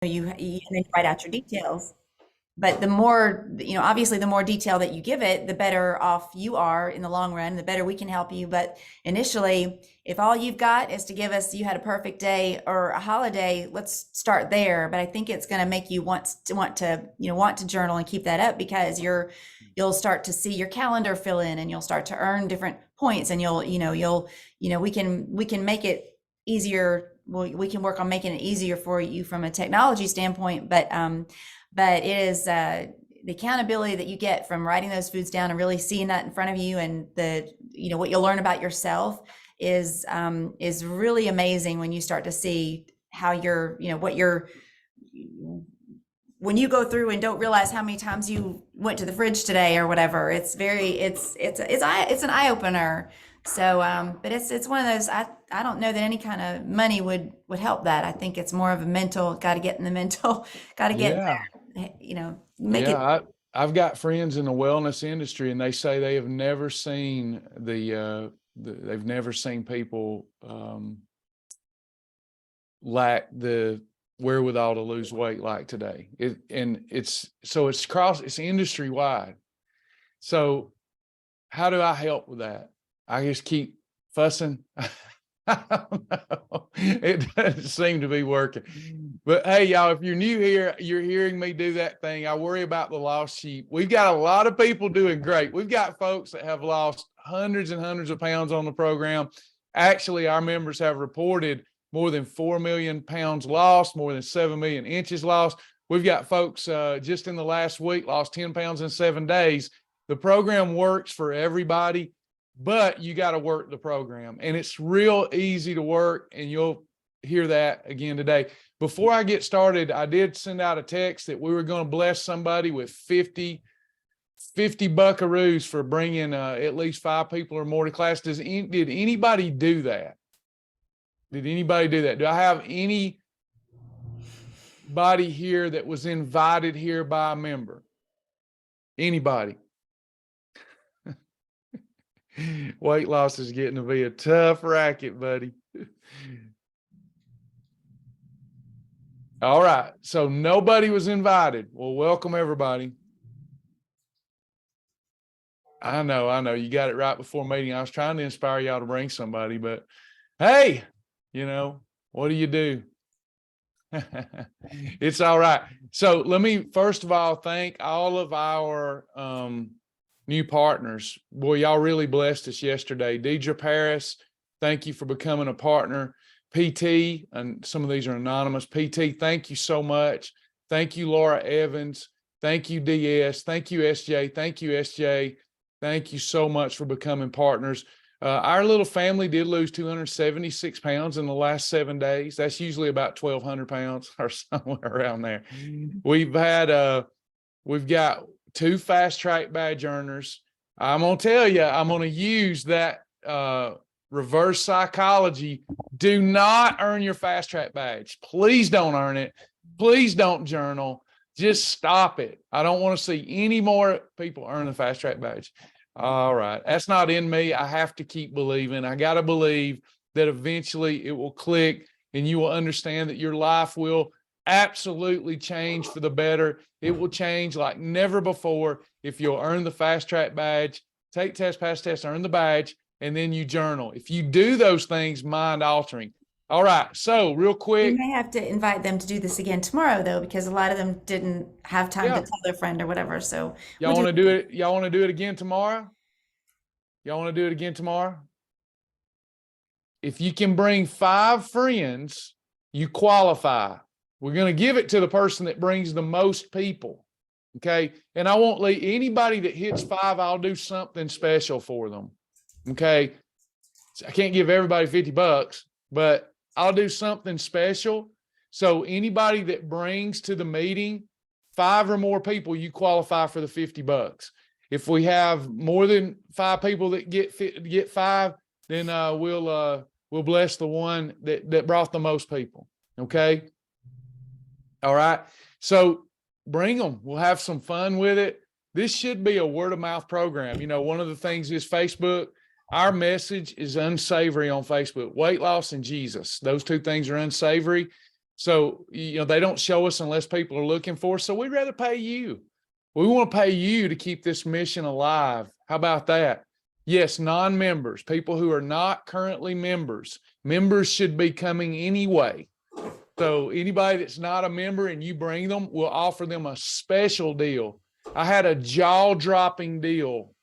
you and then write out your details. But the more, obviously the more detail that you give it, the better off you are in the long run, the better we can help you. But initially, if all you've got is to give us you had a perfect day or a holiday, let's start there. But I think it's going to make you want to journal and keep that up, because you'll start to see your calendar fill in, and you'll start to earn different points, and we can make it easier. Well, we can work on making it easier for you from a technology standpoint, but it is the accountability that you get from writing those foods down and really seeing that in front of you, and what you'll learn about yourself is really amazing when you start to see how when you go through and don't realize how many times you went to the fridge today or whatever. It's an eye opener. So, but it's one of those. I don't know that any kind of money would help that. I think it's more of a mental. Got to get in the mental. Got to get Yeah. there. Make it. I've got friends in the wellness industry, and they say they have never seen they've never seen people lack the wherewithal to lose weight like today. It's industry wide. So how do I help with that? I just keep fussing. I don't know. It doesn't seem to be working. But hey, y'all, if you're new here, you're hearing me do that thing. I worry about the lost sheep. We've got a lot of people doing great. We've got folks that have lost hundreds and hundreds of pounds on the program. Actually, our members have reported more than 4 million pounds lost, more than 7 million inches lost. We've got folks just in the last week lost 10 pounds in 7 days. The program works for everybody, but you got to work the program, and it's real easy to work, and you'll hear that again today. Before I get started, I did send out a text that we were going to bless somebody with 50 buckaroos for bringing at least 5 people or more to class. Did anybody do that? Did anybody do that? Do I have anybody here that was invited here by a member? Anybody? Weight loss is getting to be a tough racket, buddy. All right. So nobody was invited. Well, welcome everybody. I know. You got it right before meeting. I was trying to inspire y'all to bring somebody, but hey, what do you do? It's all right. So let me first of all thank all of our new partners. Boy, y'all really blessed us yesterday. Deidre Paris, thank you for becoming a partner. PT, and some of these are anonymous. PT, thank you so much. Thank you, Laura Evans. Thank you, DS. Thank you, SJ. Thank you, SJ. Thank you so much for becoming partners. Our little family did lose 276 pounds in the last 7 days. That's usually about 1,200 pounds or somewhere around there. We've got 2 fast track badge earners. I'm going to tell you, I'm going to use that reverse psychology. Do not earn your fast track badge. Please don't earn it. Please don't journal. Just stop it. I don't want to see any more people earn the fast track badge. All right. That's not in me. I have to keep believing. I got to believe that eventually it will click and you will understand that your life will absolutely change for the better. It will change like never before if you'll earn the fast track badge, take test, pass test, earn the badge, and then you journal. If you do those things, mind altering. All right. So real quick. You may have to invite them to do this again tomorrow, though, because a lot of them didn't have time to tell their friend or whatever. So y'all want to do it? Y'all want to do it again tomorrow? Y'all want to do it again tomorrow? If you can bring 5 friends, you qualify. We're going to give it to the person that brings the most people. Okay. And I won't leave anybody that hits 5. I'll do something special for them. Okay. I can't give everybody 50 bucks, but I'll do something special. So anybody that brings to the meeting 5 or more people, you qualify for the 50 bucks. If we have more than 5 people that get 5, then we'll bless the one that brought the most people. Okay. All right. So bring them. We'll have some fun with it. This should be a word of mouth program. One of the things is Facebook. Our message is unsavory on Facebook. Weight loss and Jesus. Those 2 things are unsavory. So, they don't show us unless people are looking for us. So we'd rather pay you. We want to pay you to keep this mission alive. How about that? Yes, non-members, people who are not currently members. Members should be coming anyway. So anybody that's not a member and you bring them, we'll offer them a special deal. I had a jaw-dropping deal,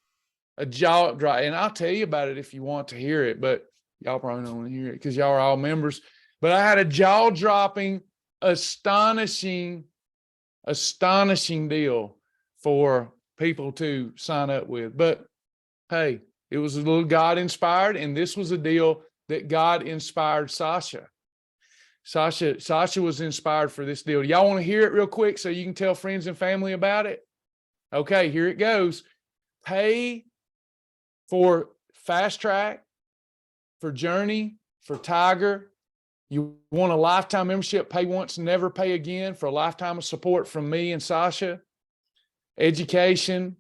and I'll tell you about it if you want to hear it, but y'all probably don't want to hear it because y'all are all members. But I had a jaw-dropping, astonishing deal for people to sign up with. But hey, it was a little God inspired, and this was a deal that God inspired Sasha. Sasha was inspired for this deal. Y'all want to hear it real quick so you can tell friends and family about it? Okay, here it goes. Pay for Fast Track, for Journey, for Tiger. You want a lifetime membership, pay once, never pay again, for a lifetime of support from me and Sasha. Education,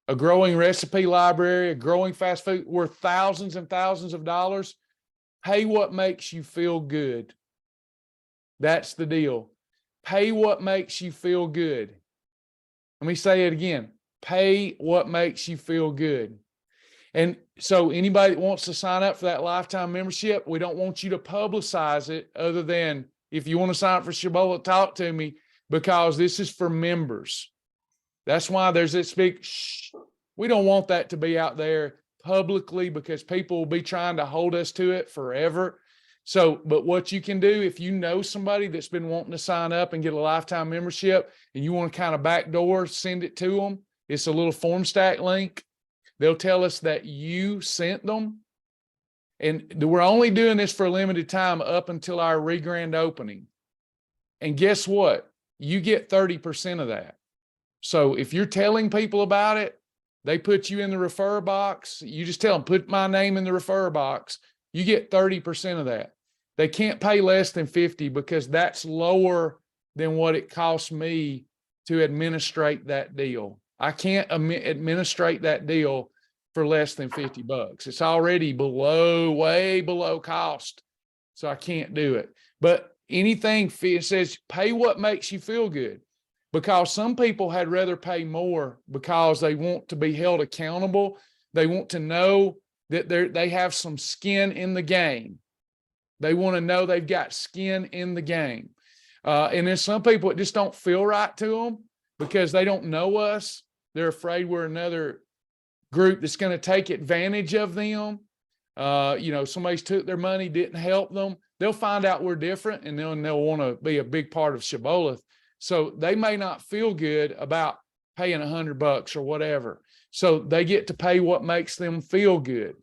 a growing recipe library, a growing fast food worth thousands and thousands of dollars. Pay what makes you feel good. That's the deal. Pay what makes you feel good. Let me say it again. Pay what makes you feel good. And so anybody that wants to sign up for that lifetime membership, we don't want you to publicize it other than if you want to sign up for Shibboleth, talk to me, because this is for members. That's why there's this big shh. We don't want that to be out there publicly because people will be trying to hold us to it forever. So, but what you can do, if you know somebody that's been wanting to sign up and get a lifetime membership and you want to kind of backdoor send it to them, it's a little form stack link. They'll tell us that you sent them. And we're only doing this for a limited time up until our re-grand opening. And guess what? You get 30% of that. So if you're telling people about it, they put you in the refer box. You just tell them, put my name in the refer box. You get 30% of that. They can't pay less than 50 because that's lower than what it costs me to administrate that deal. I can't administrate that deal for less than $50. It's already way below cost. So I can't do it. But anything, it says pay what makes you feel good, because some people had rather pay more because they want to be held accountable. They want to know that they have some skin in the game. They want to know they've got skin in the game. And then some people, it just don't feel right to them because they don't know us. They're afraid we're another group that's going to take advantage of them. Somebody's took their money, didn't help them. They'll find out we're different, and then they'll want to be a big part of Shibboleth. So they may not feel good about paying $100 or whatever. So they get to pay what makes them feel good.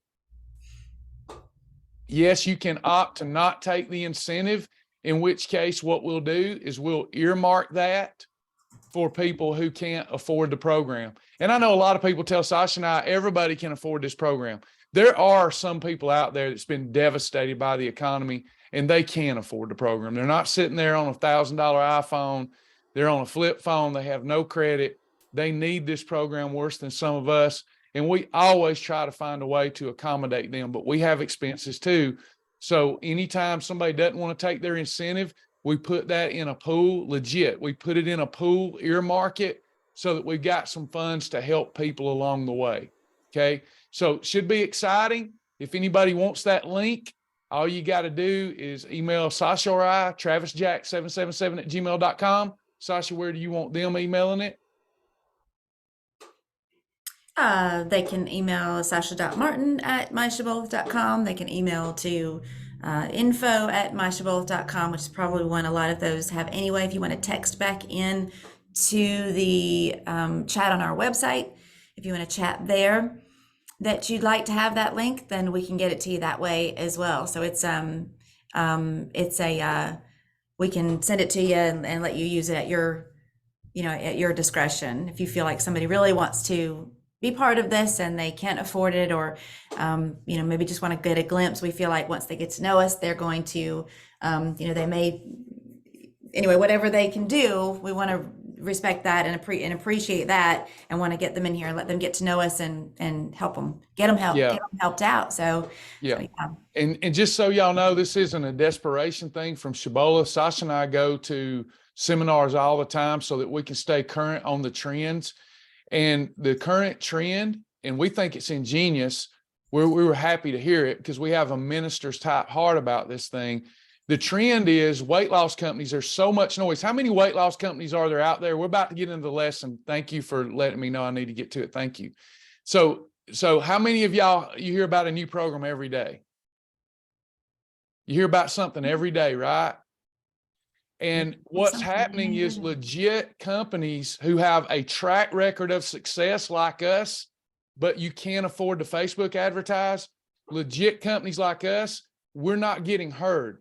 Yes, you can opt to not take the incentive, in which case what we'll do is we'll earmark that for people who can't afford the program. And I know a lot of people tell Sasha and I, everybody can afford this program. There are some people out there that's been devastated by the economy and they can't afford the program. They're not sitting there on a $1,000 iPhone. They're on a flip phone. They have no credit. They need this program worse than some of us. And we always try to find a way to accommodate them, but we have expenses too. So anytime somebody doesn't want to take their incentive, we put that in a pool, legit. We put it in a pool, earmark it, so that we've got some funds to help people along the way. Okay. So it should be exciting. If anybody wants that link, all you got to do is email Sasha or I, travisjack777@gmail.com. Sasha, where do you want them emailing it? They can email sasha.martin@myshibboleth.com. They can email to info@myshibboleth.com, which is probably one a lot of those have anyway. If you want to text back in to the chat on our website, if you want to chat there that you'd like to have that link, then we can get it to you that way as well. So we can send it to you and let you use it at your discretion. If you feel like somebody really wants to be part of this and they can't afford it, or maybe just want to get a glimpse, we feel like once they get to know us, they're going to they may, anyway, whatever they can do, we want to respect that and appreciate that, and want to get them in here and let them get to know us and help them, get them Yeah. helped out. Yeah. Yeah. And just so y'all know, this isn't a desperation thing from Shibboleth. Sasha and I go to seminars all the time so that we can stay current on the trends. And the current trend, and we think it's ingenious, we were happy to hear it because we have a minister's type heart about this thing. The trend is weight loss companies. There's so much noise. How many weight loss companies are there out there? We're about to get into the lesson. Thank you for letting me know I need to get to it. Thank you. So how many of y'all, you hear about a new program every day? You hear about something every day, right? And what's happening is legit companies who have a track record of success like us, but you can't afford to Facebook advertise, legit companies like us, we're not getting heard.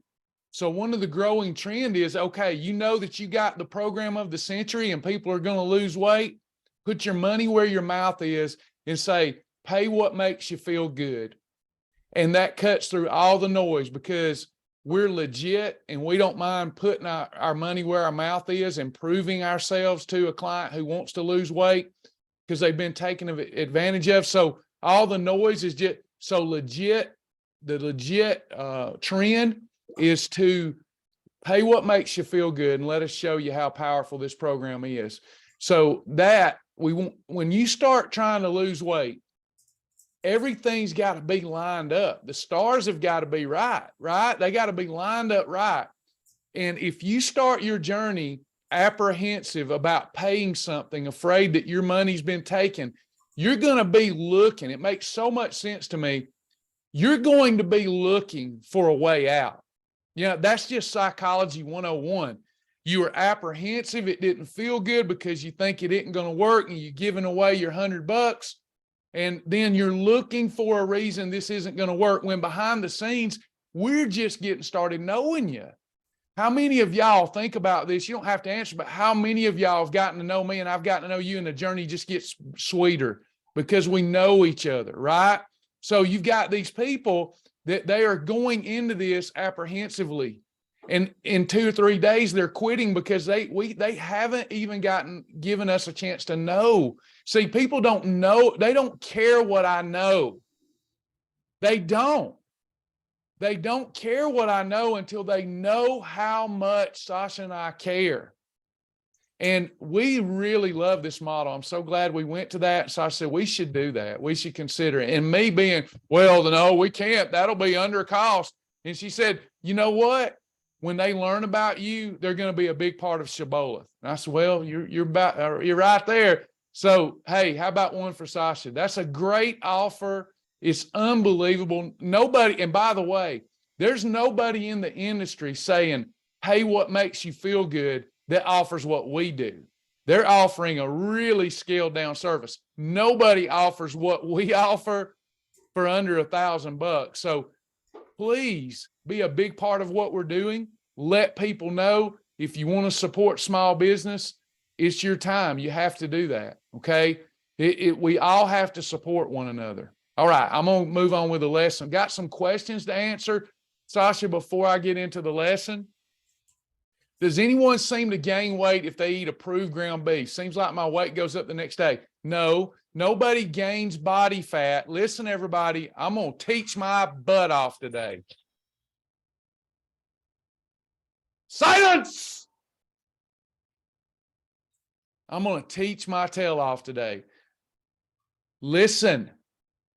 So one of the growing trend is, okay, you know that you got the program of the century and people are going to lose weight. Put your money where your mouth is and say, pay what makes you feel good. And that cuts through all the noise because we're legit and we don't mind putting our money where our mouth is and proving ourselves to a client who wants to lose weight because they've been taken advantage of. So all the noise is just so legit. The legit trend is to pay what makes you feel good and let us show you how powerful this program is. So that when you start trying to lose weight, everything's got to be lined up. The stars have got to be right? They got to be lined up right. And if you start your journey apprehensive about paying something, afraid that your money's been taken, you're going to be looking. It makes so much sense to me. You're going to be looking for a way out. That's just psychology 101. You were apprehensive. It didn't feel good because you think it isn't going to work and you're giving away your $100. And then you're looking for a reason this isn't going to work when behind the scenes, we're just getting started knowing you. How many of y'all think about this? You don't have to answer, but how many of y'all have gotten to know me and I've gotten to know you and the journey just gets sweeter because we know each other, right? So you've got these people that they are going into this apprehensively. And in 2 or 3 days, they're quitting because they haven't even given us a chance to know. See, people don't know. They don't care what I know. They don't care what I know until they know how much Sasha and I care. And we really love this model. I'm so glad we went to that. So I said, we should do that. We should consider it. And me being, well, no, we can't. That'll be under cost. And she said, you know what? When they learn about you, they're going to be a big part of Shibboleth. And I said, well, you're right there. So, hey, how about one for Sasha? That's a great offer. It's unbelievable. Nobody, and by the way, there's nobody in the industry saying, hey, what makes you feel good that offers what we do. They're offering a really scaled down service. Nobody offers what we offer for under $1,000. So please be a big part of what we're doing. Let people know if you want to support small business, it's your time. You have to do that. Okay. We all have to support one another. All right. I'm going to move on with the lesson. Got some questions to answer, Sasha, before I get into the lesson. Does anyone seem to gain weight if they eat approved ground beef? Seems like my weight goes up the next day. No, nobody gains body fat. Listen, everybody, I'm going to teach my butt off today. Silence! I'm going to teach my tail off today. Listen,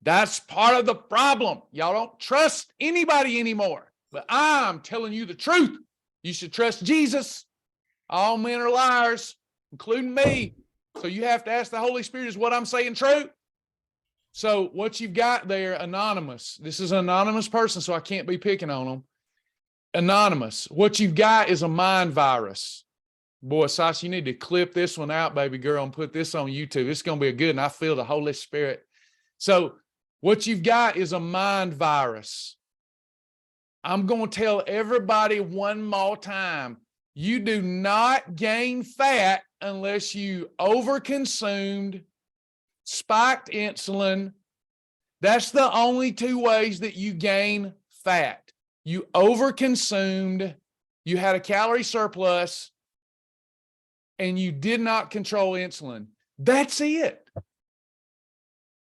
that's part of the problem. Y'all don't trust anybody anymore, but I'm telling you the truth. You should trust Jesus. All men are liars, including me. So you have to ask the Holy Spirit, is what I'm saying true? So what you've got there, anonymous. This is an anonymous person, so I can't be picking on them. Anonymous. What you've got is a mind virus. Boy, Sasha, you need to clip this one out, baby girl, and put this on YouTube. It's going to be a good, and I feel the Holy Spirit. So what you've got is a mind virus. I'm going to tell everybody one more time. You do not gain fat unless you overconsumed, spiked insulin. That's the only 2 ways that you gain fat. You overconsumed, you had a calorie surplus, and you did not control insulin. That's it.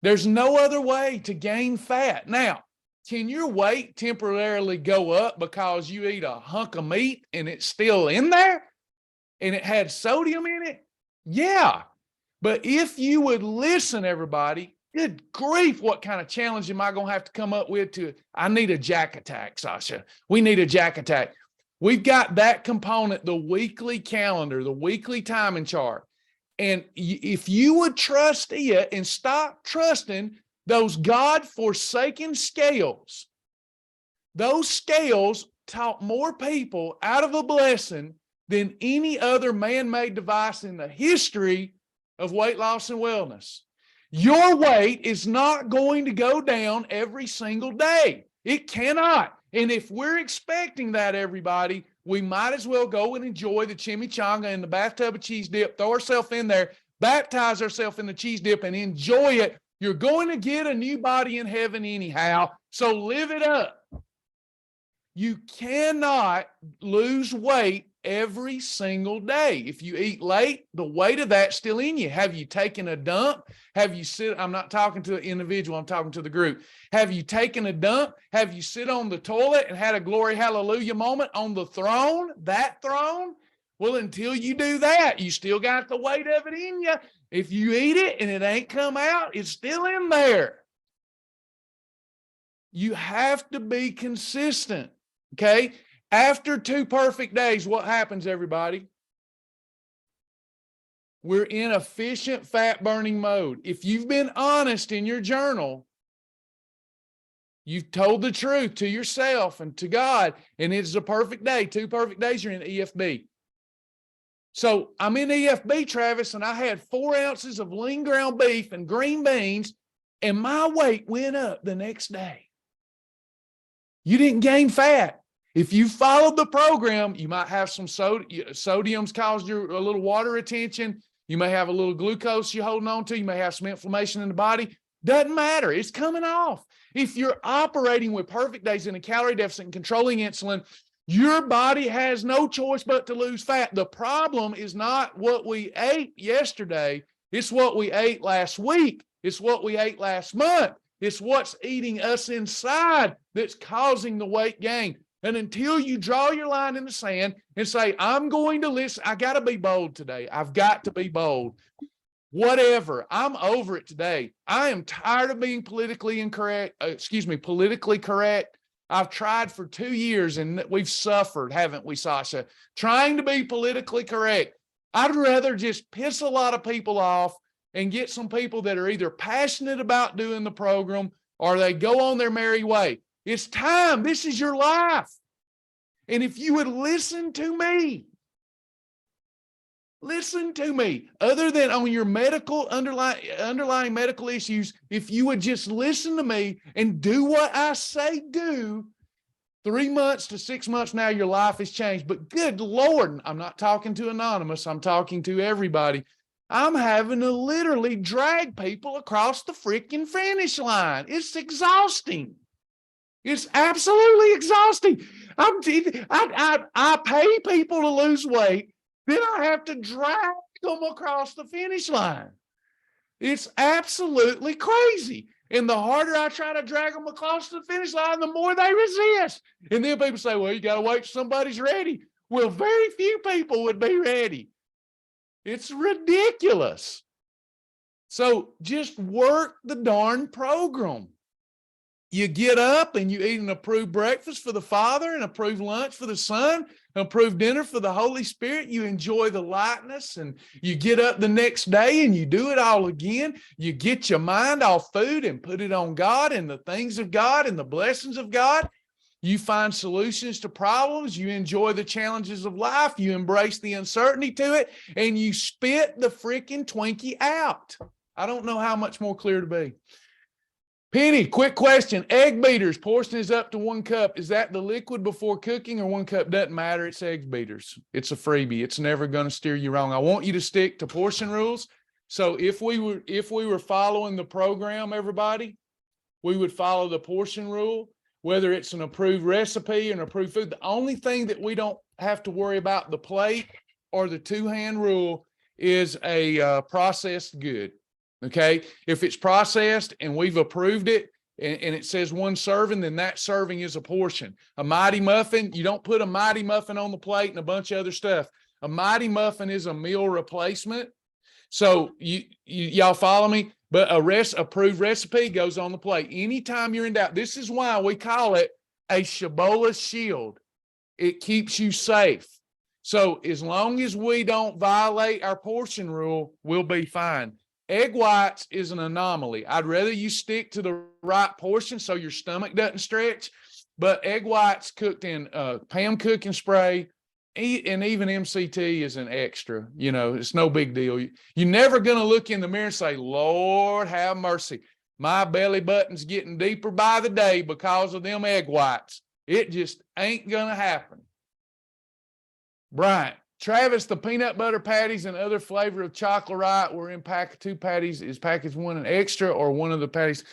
There's no other way to gain fat. Now, can your weight temporarily go up because you eat a hunk of meat and it's still in there and it had sodium in it? Yeah. But if you would listen, everybody, good grief, what kind of challenge am I going to have to come up with I need a jack attack, Sasha. We need a jack attack. We've got that component, the weekly calendar, the weekly timing chart. And if you would trust it and stop trusting those God-forsaken scales, those scales taught more people out of a blessing than any other man-made device in the history of weight loss and wellness. Your weight is not going to go down every single day. It cannot. And if we're expecting that, everybody, we might as well go and enjoy the chimichanga and the bathtub of cheese dip, throw ourselves in there, baptize ourselves in the cheese dip and enjoy it. You're going to get a new body in heaven anyhow, so live it up. You cannot lose weight every single day. If you eat late, the weight of that's still in you. Have you taken a dump? I'm not talking to an individual, I'm talking to the group. Have you taken a dump? Have you sit on the toilet and had a glory hallelujah moment on the throne, that throne? Well, until you do that, you still got the weight of it in you. If you eat it and it ain't come out, it's still in there. You have to be consistent. Okay. After 2 perfect days, what happens, everybody? We're in efficient fat burning mode. If you've been honest in your journal, you've told the truth to yourself and to God, and it's a perfect day. 2 perfect days, you're in EFB. So I'm in EFB, Travis, and I had 4 ounces of lean ground beef and green beans, and my weight went up the next day. You didn't gain fat. If you followed the program, you might have some sodium's caused you a little water retention. You may have a little glucose you're holding on to. You may have some inflammation in the body. Doesn't matter. It's coming off. If you're operating with perfect days in a calorie deficit and controlling insulin, your body has no choice but to lose fat. The problem is not what we ate yesterday. It's what we ate last week. It's what we ate last month. It's what's eating us inside that's causing the weight gain. And until you draw your line in the sand and say, I'm going to listen, I got to be bold today. I've got to be bold. Whatever. I'm over it today. I am tired of being politically correct. I've tried for 2 years and we've suffered, haven't we, Sasha? Trying to be politically correct. I'd rather just piss a lot of people off and get some people that are either passionate about doing the program or they go on their merry way. It's time. This is your life. And if you would listen to me, other than on your underlying medical issues, if you would just listen to me and do what I say do, 3 months to 6 months now, your life has changed. But good Lord, I'm not talking to anonymous. I'm talking to everybody. I'm having to literally drag people across the freaking finish line. It's exhausting. It's absolutely exhausting. I pay people to lose weight, then I have to drag them across the finish line. It's absolutely crazy. And the harder I try to drag them across the finish line, the more they resist. And then people say, well, you got to wait till somebody's ready. Well, very few people would be ready. It's ridiculous. So just work the darn program. You get up and you eat an approved breakfast for the Father, an approved lunch for the Son, an approved dinner for the Holy Spirit. You enjoy the lightness and you get up the next day and you do it all again. You get your mind off food and put it on God and the things of God and the blessings of God. You find solutions to problems. You enjoy the challenges of life. You embrace the uncertainty to it and you spit the freaking Twinkie out. I don't know how much more clear to be. Penny, quick question. Egg beaters, portion is up to 1 cup. Is that the liquid before cooking or 1 cup? Doesn't matter. It's egg beaters. It's a freebie. It's never going to steer you wrong. I want you to stick to portion rules. So if we were following the program, everybody, we would follow the portion rule, whether it's an approved recipe or an approved food. The only thing that we don't have to worry about the plate or the 2-hand rule is a processed good. Okay. If it's processed and we've approved it and it says 1 serving, then that serving is a portion. A mighty muffin, you don't put a mighty muffin on the plate and a bunch of other stuff. A mighty muffin is a meal replacement. So y'all follow me? But approved recipe goes on the plate. Anytime you're in doubt, this is why we call it a Shibboleth shield. It keeps you safe. So as long as we don't violate our portion rule, we'll be fine. Egg whites is an anomaly. I'd rather you stick to the right portion so your stomach doesn't stretch. But egg whites cooked in Pam cooking spray, and even MCT is an extra. It's no big deal. You're never going to look in the mirror and say, Lord, have mercy. My belly button's getting deeper by the day because of them egg whites. It just ain't going to happen. Bryant, Travis, the peanut butter patties and other flavor of chocolate right were in pack of 2 patties. Is package 1 an extra or one of the patties?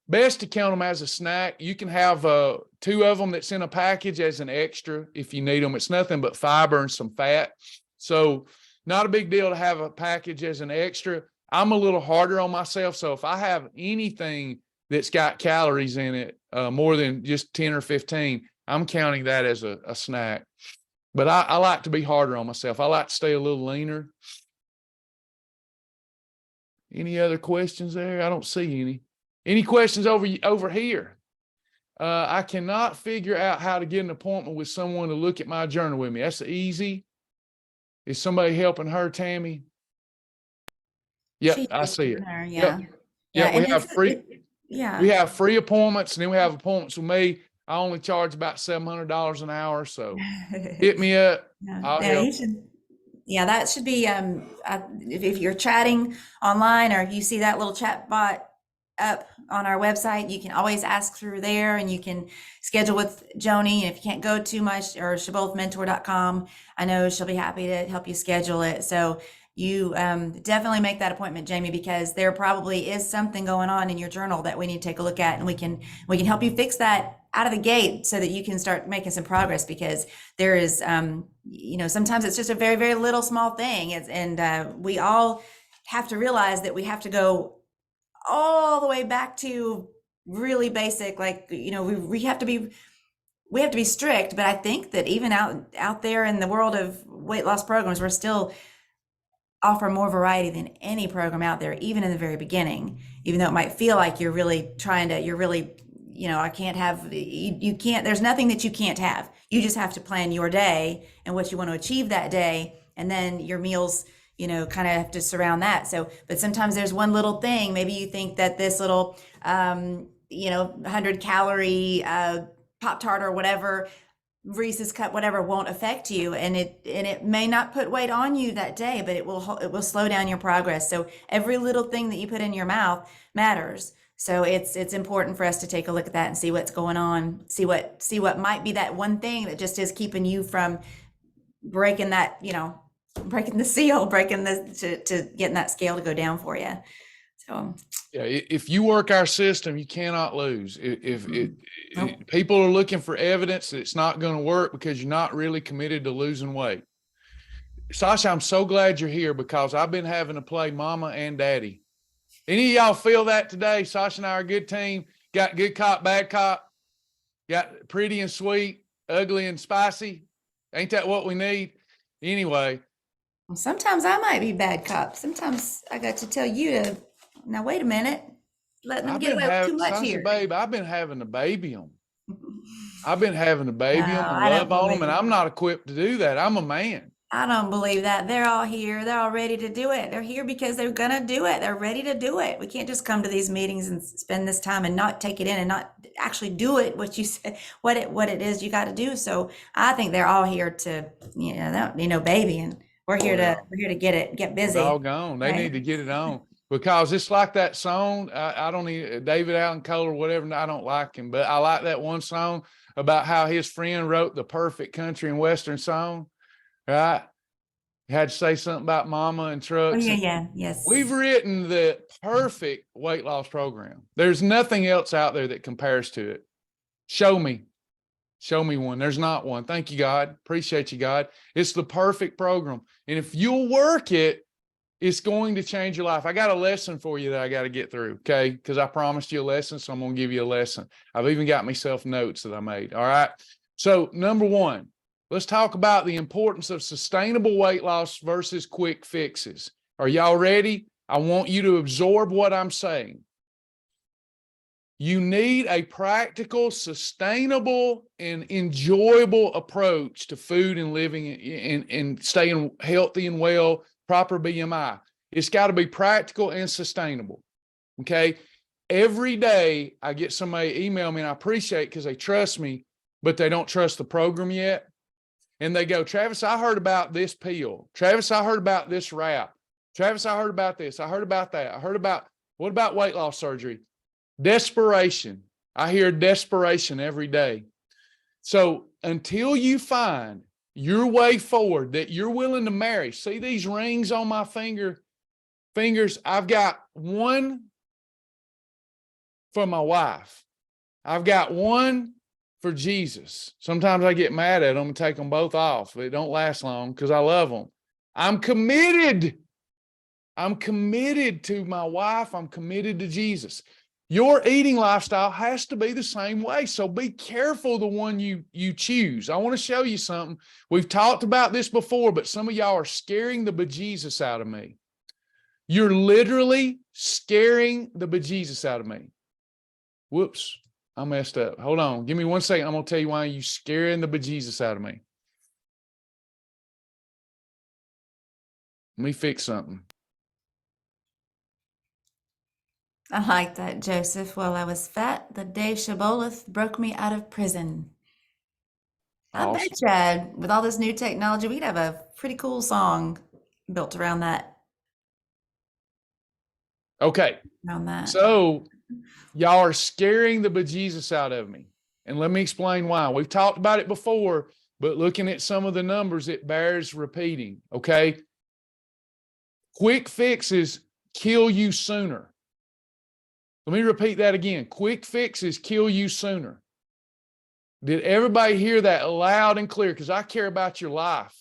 Best to count them as a snack. You can have 2 of them that's in a package as an extra if you need them. It's nothing but fiber and some fat. So not a big deal to have a package as an extra. I'm a little harder on myself. So if I have anything that's got calories in it, more than just 10 or 15, I'm counting that as a snack. But I like to be harder on myself. I like to stay a little leaner. Any other questions there? I don't see any. Any questions over here? I cannot figure out how to get an appointment with someone to look at my journal with me. That's easy. Is somebody helping her, Tammy? Yep, I see it. Her, yeah. Yeah. We have free. Yeah. We have free appointments, and then we have appointments with me. I only charge about $700 an hour, so hit me up. I'll help. You should. Yeah, that should be. If you're chatting online or if you see that little chat bot up on our website, you can always ask through there, and you can schedule with Joni. And if you can't go to my or shibbolethmentor.com, I know she'll be happy to help you schedule it. So you definitely make that appointment, Jamie, because there probably is something going on in your journal that we need to take a look at, and we can help you fix that out of the gate so that you can start making some progress, because there is sometimes it's just a very, very little small thing. And we all have to realize that we have to go all the way back to really basic, we have to be strict. But I think that even out there in the world of weight loss programs, we're still offer more variety than any program out there, even in the very beginning, even though it might feel like you're really I can't have, you can't, there's nothing that you can't have. You just have to plan your day and what you want to achieve that day. And then your meals, kind of have to surround that. So, but sometimes there's one little thing, maybe you think that this little, 100 calorie, Pop-Tart or whatever, Reese's cup, whatever, won't affect you, and it may not put weight on you that day, but it will slow down your progress. So every little thing that you put in your mouth matters. So it's important for us to take a look at that and see what's going on, see what might be that one thing that just is keeping you from breaking that, breaking the seal, to getting that scale to go down for you. So yeah, if you work our system, you cannot lose. If people are looking for evidence that it's not going to work because you're not really committed to losing weight. Sasha, I'm so glad you're here because I've been having to play mama and daddy. Any of y'all feel that today? Sasha and I are a good team. Got good cop, bad cop. Got pretty and sweet, ugly and spicy. Ain't that what we need? Anyway. Sometimes I might be bad cop. Sometimes I got to tell you to, now wait a minute, let them get away with too much here. Babe, I've been having to baby them. I've been having to baby them and love on them, and I'm not equipped to do that. I'm a man. I don't believe that. They're all here. They're all ready to do it. They're here because they're going to do it. They're ready to do it. We can't just come to these meetings and spend this time and not take it in and not actually do it, what you said, what it is you got to do. So I think they're all here to, babying. We're here to get busy. Doggone. They need to get it on. Because it's like that song. I don't need David Allen Cole or whatever. I don't like him, but I like that one song about how his friend wrote the perfect country and western song. Right? He had to say something about mama and trucks. Oh, yeah, yes. We've written the perfect weight loss program. There's nothing else out there that compares to it. Show me. Show me one. There's not one. Thank you, God. Appreciate you, God. It's the perfect program. And if you'll work it, it's going to change your life. I got a lesson for you that I got to get through, okay? Because I promised you a lesson, so I'm going to give you a lesson. I've even got myself notes that I made, all right? So number one, let's talk about the importance of sustainable weight loss versus quick fixes. Are y'all ready? I want you to absorb what I'm saying. You need a practical, sustainable, and enjoyable approach to food and living and staying healthy and well, proper BMI. It's got to be practical and sustainable. Okay. Every day I get somebody email me, and I appreciate it because they trust me, but they don't trust the program yet. And they go, Travis, I heard about this pill. Travis, I heard about this wrap. Travis, I heard about this. I heard about that. I heard about, what about weight loss surgery? Desperation. I hear desperation every day. So until you find your way forward that you're willing to marry, see these rings on my fingers? I've got one for my wife. I've got one for Jesus. Sometimes I get mad at them and take them both off. It don't last long because I love them. I'm committed. I'm committed to my wife. I'm committed to Jesus. Your eating lifestyle has to be the same way. So be careful the one you choose. I want to show you something. We've talked about this before, but some of y'all are scaring the bejesus out of me. You're literally scaring the bejesus out of me. Whoops, I messed up. Hold on. Give me 1 second. I'm going to tell you why you're scaring the bejesus out of me. Let me fix something. I like that, Joseph. Well, I was fat the day Shibboleth broke me out of prison. I Awesome. bet Chad, with all this new technology, we'd have a pretty cool song built around that. Okay. Around that. So y'all are scaring the bejesus out of me. And let me explain why. We've talked about it before, but looking at some of the numbers, it bears repeating. Okay. Quick fixes kill you sooner. Let me repeat that again. Quick fixes kill you sooner. Did everybody hear that loud and clear? Because I care about your life.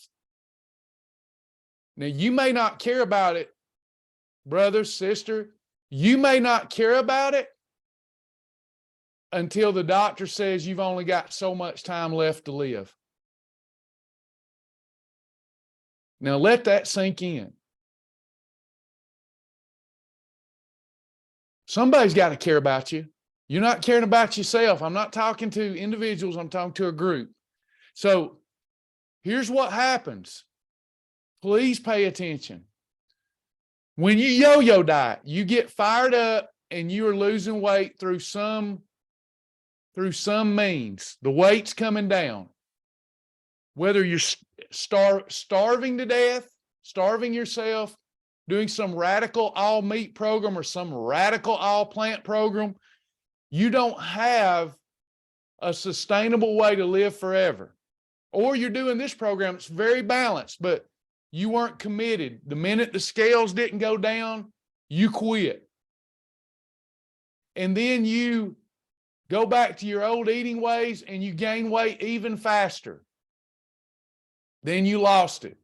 Now, you may not care about it, brother, sister. You may not care about it until the doctor says you've only got so much time left to live. Now, let that sink in. Somebody's got to care about you. You're not caring about yourself. I'm not talking to individuals. I'm talking to a group. So here's what happens. Please pay attention. When you yo-yo diet, you get fired up and you are losing weight through some means. The weight's coming down. Whether you're starving to death, starving yourself, doing some radical all meat program or some radical all plant program, you don't have a sustainable way to live forever. Or you're doing this program, it's very balanced, but you weren't committed. The minute the scales didn't go down, you quit. And then you go back to your old eating ways and you gain weight even faster. Then you lost it.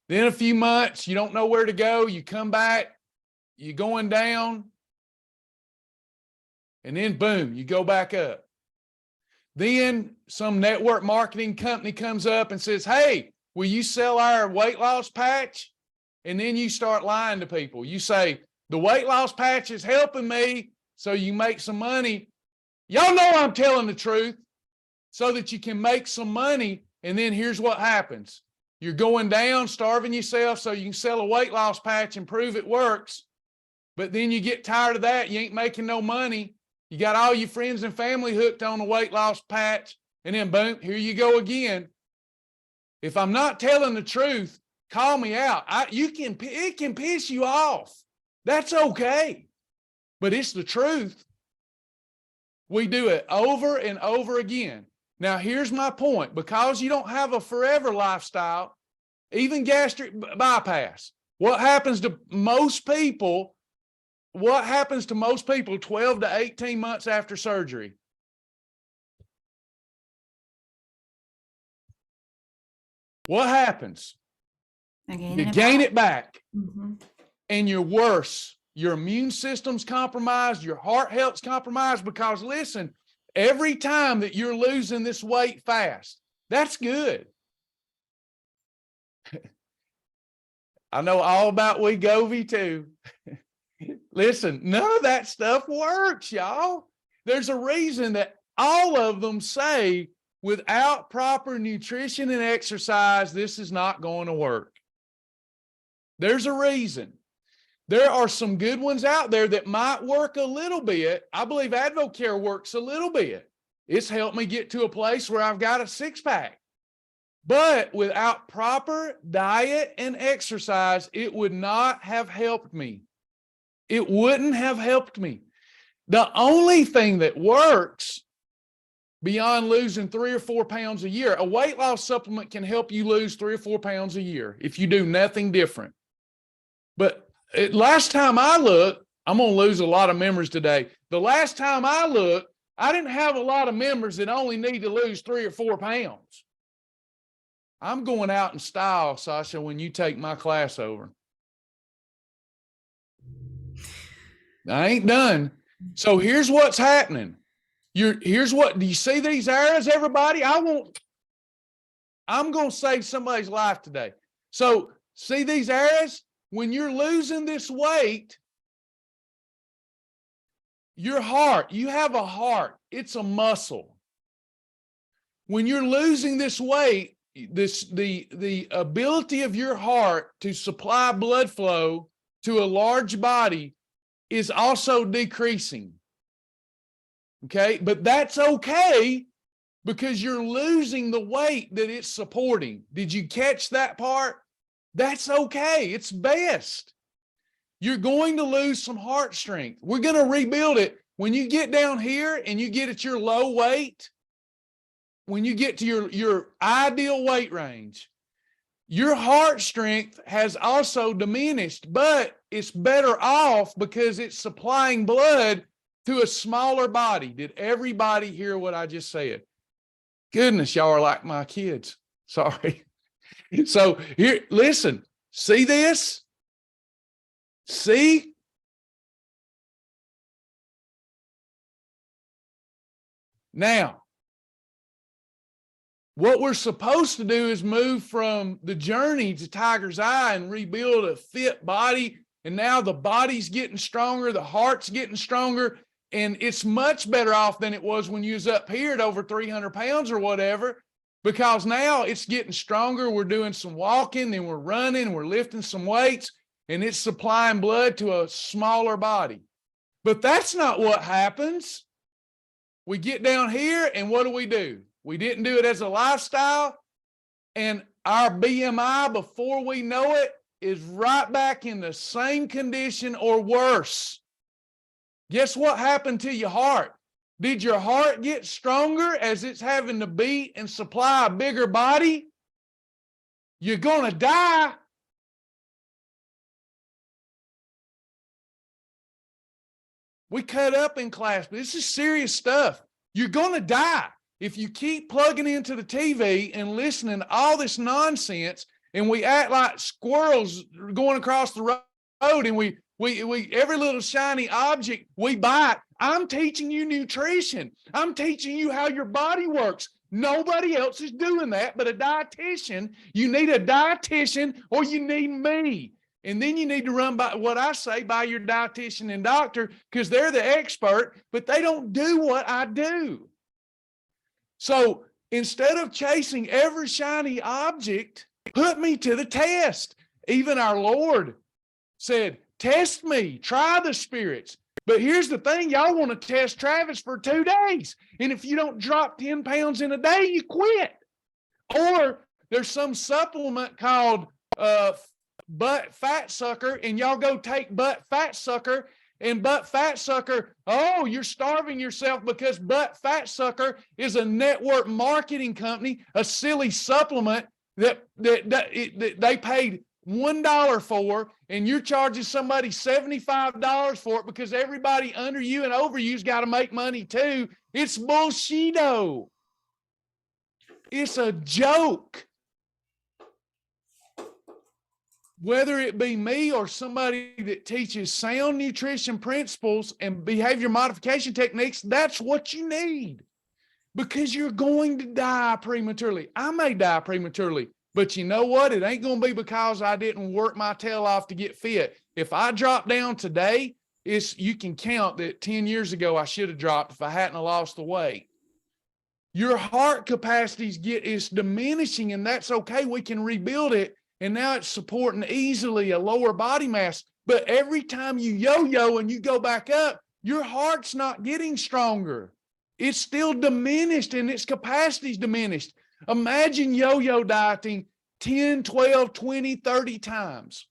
Then a few months, you don't know where to go. You come back, you're going down, and then boom, you go back up. Then some network marketing company comes up and says, hey, will you sell our weight loss patch? And then you start lying to people. You say, the weight loss patch is helping me so you make some money. Y'all know I'm telling the truth so that you can make some money. And then here's what happens. You're going down, starving yourself so you can sell a weight loss patch and prove it works. But then you get tired of that. You ain't making no money. You got all your friends and family hooked on the weight loss patch. And then boom, here you go again. If I'm not telling the truth, call me out. It can piss you off. That's okay. But it's the truth. We do it over and over again. Now, here's my point. Because you don't have a forever lifestyle, even gastric bypass, what happens to most people 12 to 18 months after surgery? what happens? Again, You gain it back, Mm-hmm. and you're worse. Your immune system's compromised. Your heart health's compromised because, listen, every time that you're losing this weight fast, that's good. I know all about Wegovy too. Listen, none of that stuff works, y'all. There's a reason that all of them say without proper nutrition and exercise, this is not going to work. There's a reason. There are some good ones out there that might work a little bit. I believe AdvoCare works a little bit. It's helped me get to a place where I've got a six-pack. But without proper diet and exercise, it would not have helped me. It wouldn't have helped me. The only thing that works beyond losing 3 or 4 pounds a year, a weight loss supplement can help you lose 3 or 4 pounds a year if you do nothing different. But last time I looked, I'm going to lose a lot of members today. The last time I looked, I didn't have a lot of members that only need to lose 3 or 4 pounds. I'm going out in style, Sasha, when you take my class over. I ain't done. So here's what's happening. Here's what, do you see these arrows, everybody? I'm going to save somebody's life today. So see these arrows? When you're losing this weight, your heart, you have a heart. It's a muscle. When you're losing this weight, the ability of your heart to supply blood flow to a large body is also decreasing. Okay, but that's okay because you're losing the weight that it's supporting. Did you catch that part? That's okay. It's best. You're going to lose some heart strength. We're going to rebuild it. When you get down here and you get at your low weight, when you get to your ideal weight range, your heart strength has also diminished, but it's better off because it's supplying blood to a smaller body. Did everybody hear what I just said? Goodness, y'all are like my kids. Sorry. So here, listen, see this? See? Now, what we're supposed to do is move from the journey to Tiger's Eye and rebuild a fit body. And now the body's getting stronger, the heart's getting stronger, and it's much better off than it was when you was up here at over 300 pounds or whatever, because now it's getting stronger. We're doing some walking and we're running, we're lifting some weights, and it's supplying blood to a smaller body. But that's not what happens. We get down here and what do? We didn't do it as a lifestyle, and our BMI, before we know it, is right back in the same condition or worse. Guess what happened to your heart? Did your heart get stronger as it's having to beat and supply a bigger body? You're going to die. We cut up in class, but this is serious stuff. You're going to die if you keep plugging into the TV and listening to all this nonsense, and we act like squirrels going across the road, and we every little shiny object we buy. I'm teaching you nutrition. I'm teaching you how your body works. Nobody else is doing that but a dietitian. You need a dietitian or you need me. And then you need to run by what I say by your dietitian and doctor, because they're the expert, but they don't do what I do. So instead of chasing every shiny object, put me to the test. Even our Lord said, test me, try the spirits. But here's the thing, y'all want to test Travis for 2 days. And if you don't drop 10 pounds in a day, you quit. Or there's some supplement called butt fat sucker, and y'all go take butt fat sucker, and butt fat sucker, oh, you're starving yourself because butt fat sucker is a network marketing company, a silly supplement that they paid $1 for, and you're charging somebody $75 for it because everybody under you and over you's got to make money too. It's bullshito. It's a joke. whether it be me or somebody that teaches sound nutrition principles and behavior modification techniques, that's what you need, because you're going to die prematurely. I may die prematurely, but you know what? It ain't going to be because I didn't work my tail off to get fit. If I drop down today, you can count that 10 years ago I should have dropped if I hadn't lost the weight. Your heart capacity is diminishing, and that's okay. We can rebuild it. And now it's supporting easily a lower body mass. But every time you yo-yo and you go back up, your heart's not getting stronger. It's still diminished, and its capacity is diminished. Imagine yo-yo dieting 10, 12, 20, 30 times.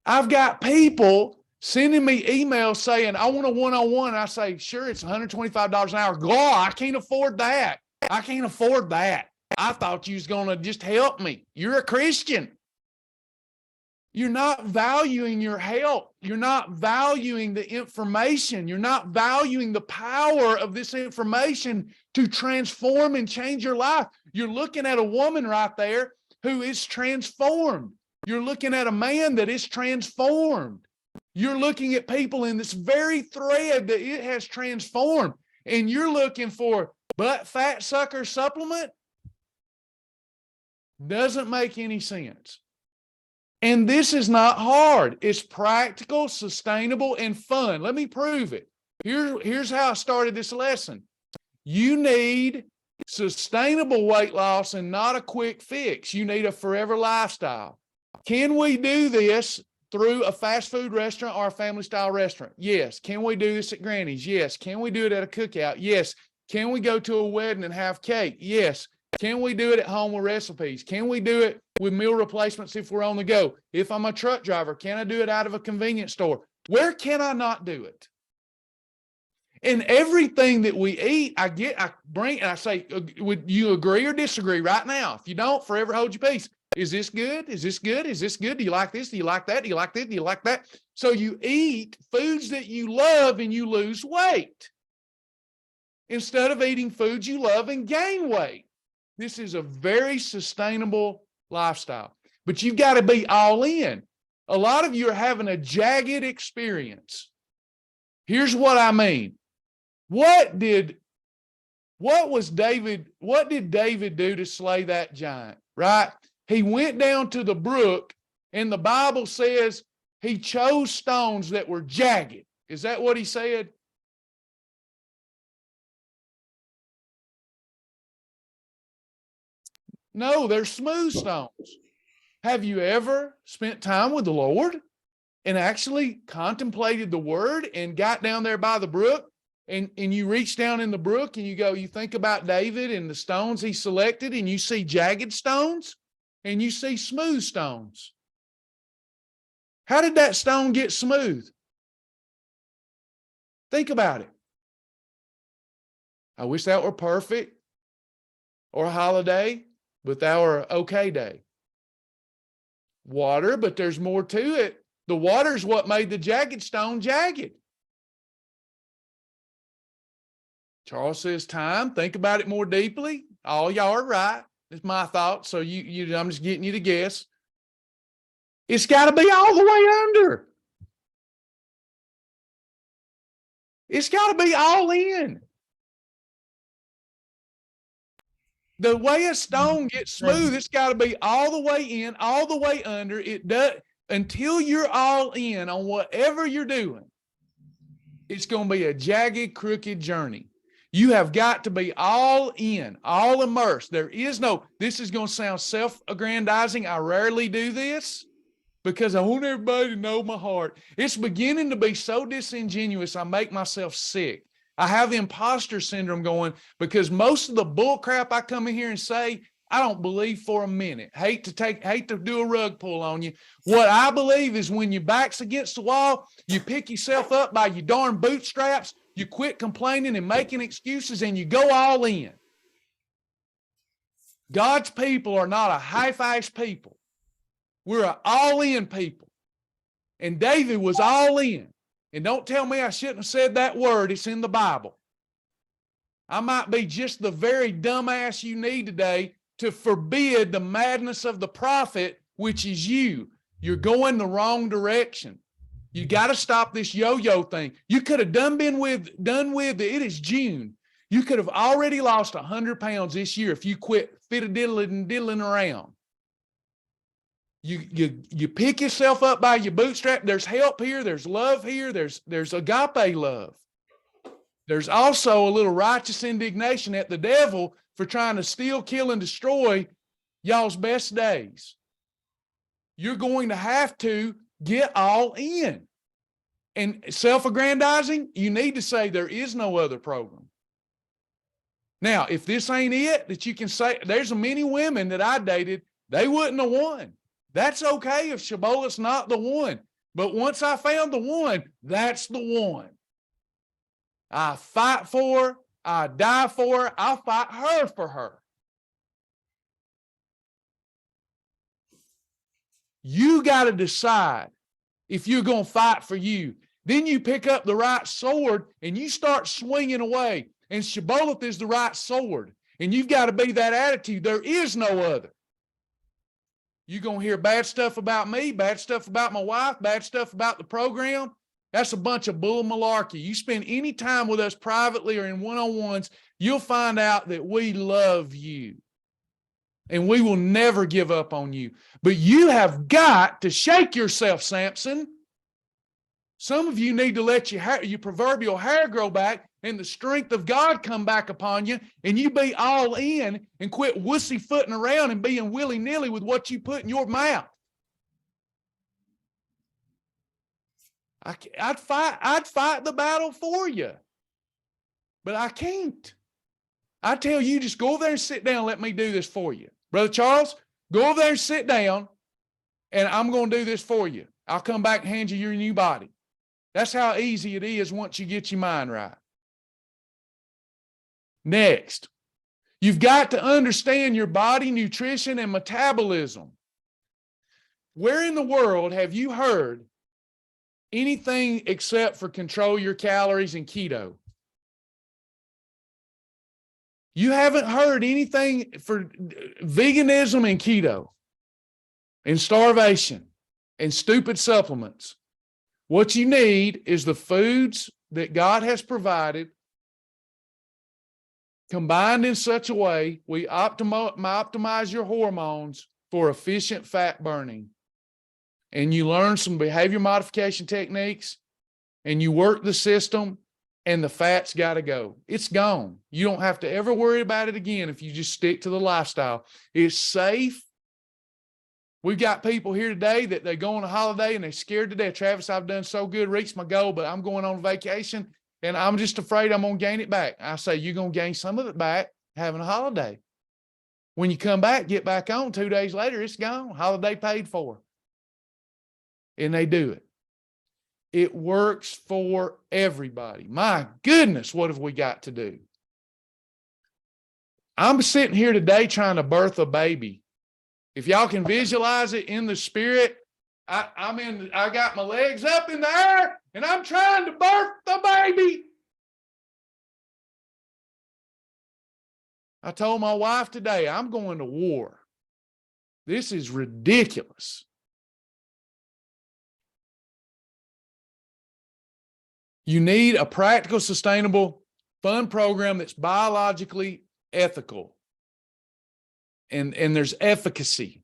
I've got people sending me emails saying, I want a one-on-one. I say, sure, it's $125 an hour. God, I can't afford that. I can't afford that. I thought you was going to just help me. You're a Christian. You're not valuing your health. You're not valuing the information. You're not valuing the power of this information to transform and change your life. You're looking at a woman right there who is transformed. You're looking at a man that is transformed. You're looking at people in this very thread that it has transformed, and you're looking for butt fat sucker supplement. Doesn't make any sense. And this is not hard. It's practical, sustainable, and fun. Let me prove it. Here's how I started this lesson. You need sustainable weight loss and not a quick fix. You need a forever lifestyle. Can we do this through a fast food restaurant or a family style restaurant? Yes. Can we do this at Granny's? Yes. Can we do it at a cookout? Yes. Can we go to a wedding and have cake? Yes. Can we do it at home with recipes? Can we do it with meal replacements if we're on the go? If I'm a truck driver, can I do it out of a convenience store? Where can I not do it? And everything that we eat, I bring, and I say, would you agree or disagree right now? If you don't, forever hold your peace. Is this good? Is this good? Is this good? Do you like this? Do you like that? Do you like this? Do you like that? So you eat foods that you love and you lose weight, instead of eating foods you love and gain weight. This is a very sustainable lifestyle, but you've got to be all in. A lot of you are having a jagged experience. Here's what I mean. What did David do to slay that giant, right? He went down to the brook, and the Bible says he chose stones that were jagged. Is that what he said? No, they're smooth stones. Have you ever spent time with the Lord and actually contemplated the word and got down there by the brook and you reach down in the brook and you think about David and the stones he selected, and you see jagged stones and you see smooth stones? How did that stone get smooth? Think about it. I wish that were perfect or a holiday, but that were an okay day. Water, but there's more to it. The water's what made the jagged stone jagged. Charles says time. Think about it more deeply. All y'all are right. It's my thought. So I'm just getting you to guess. It's got to be all the way under. It's got to be all in. The way a stone gets smooth, it's got to be all the way in, all the way under. It does, until you're all in on whatever you're doing. It's going to be a jagged, crooked journey. You have got to be all in, all immersed. This is going to sound self-aggrandizing. I rarely do this because I want everybody to know my heart. It's beginning to be so disingenuous, I make myself sick. I have imposter syndrome going because most of the bull crap I come in here and say, I don't believe for a minute. Hate to do a rug pull on you. What I believe is when your back's against the wall, you pick yourself up by your darn bootstraps, you quit complaining and making excuses, and you go all in. God's people are not a half-ass people. We're an all-in people. And David was all in. And don't tell me I shouldn't have said that word. It's in the Bible. I might be just the very dumbass you need today to forbid the madness of the prophet which is you. You're going the wrong direction. You got to stop this yo-yo thing. You could have done with it. It is June. You could have already lost 100 pounds this year if you quit diddling around. You pick yourself up by your bootstrap. There's help here. There's love here. There's agape love. There's also a little righteous indignation at the devil for trying to steal, kill, and destroy y'all's best days. You're going to have to get all in. And self-aggrandizing, you need to say there is no other program. Now, if this ain't it, that you can say, there's many women that I dated, they wouldn't have won. That's okay if Shibboleth's not the one. But once I found the one, that's the one. I fight for her. I die for her. I fight her for her. You got to decide if you're going to fight for you. Then you pick up the right sword and you start swinging away. And Shibboleth is the right sword. And you've got to be that attitude. There is no other. You're going to hear bad stuff about me, bad stuff about my wife, bad stuff about the program. That's a bunch of bull malarkey. You spend any time with us privately or in one-on-ones, you'll find out that we love you. And we will never give up on you. But you have got to shake yourself, Samson. Some of you need to let your proverbial hair grow back and the strength of God come back upon you, and you be all in and quit wussy-footing around and being willy-nilly with what you put in your mouth. I'd fight the battle for you, but I can't. I tell you, just go over there and sit down and let me do this for you. Brother Charles, go over there and sit down, and I'm going to do this for you. I'll come back and hand you your new body. That's how easy it is once you get your mind right. Next, you've got to understand your body, nutrition, and metabolism. Where in the world have you heard anything except for control your calories and keto? You haven't heard anything for veganism and keto and starvation and stupid supplements. What you need is the foods that God has provided combined in such a way we optimize your hormones for efficient fat burning. And you learn some behavior modification techniques and you work the system, and the fat's got to go. It's gone. You don't have to ever worry about it again if you just stick to the lifestyle. It's safe. We've got people here today that they go on a holiday and they're scared to death. Travis, I've done so good, reached my goal, but I'm going on vacation and I'm just afraid I'm going to gain it back. I say, you're going to gain some of it back having a holiday. When you come back, get back on 2 days later, it's gone. Holiday paid for. And they do it. It works for everybody. My goodness, what have we got to do? I'm sitting here today trying to birth a baby. If y'all can visualize it in the spirit, I got my legs up in the air and I'm trying to birth the baby. I told my wife today, I'm going to war. This is ridiculous. You need a practical, sustainable, fun program that's biologically ethical. And there's efficacy.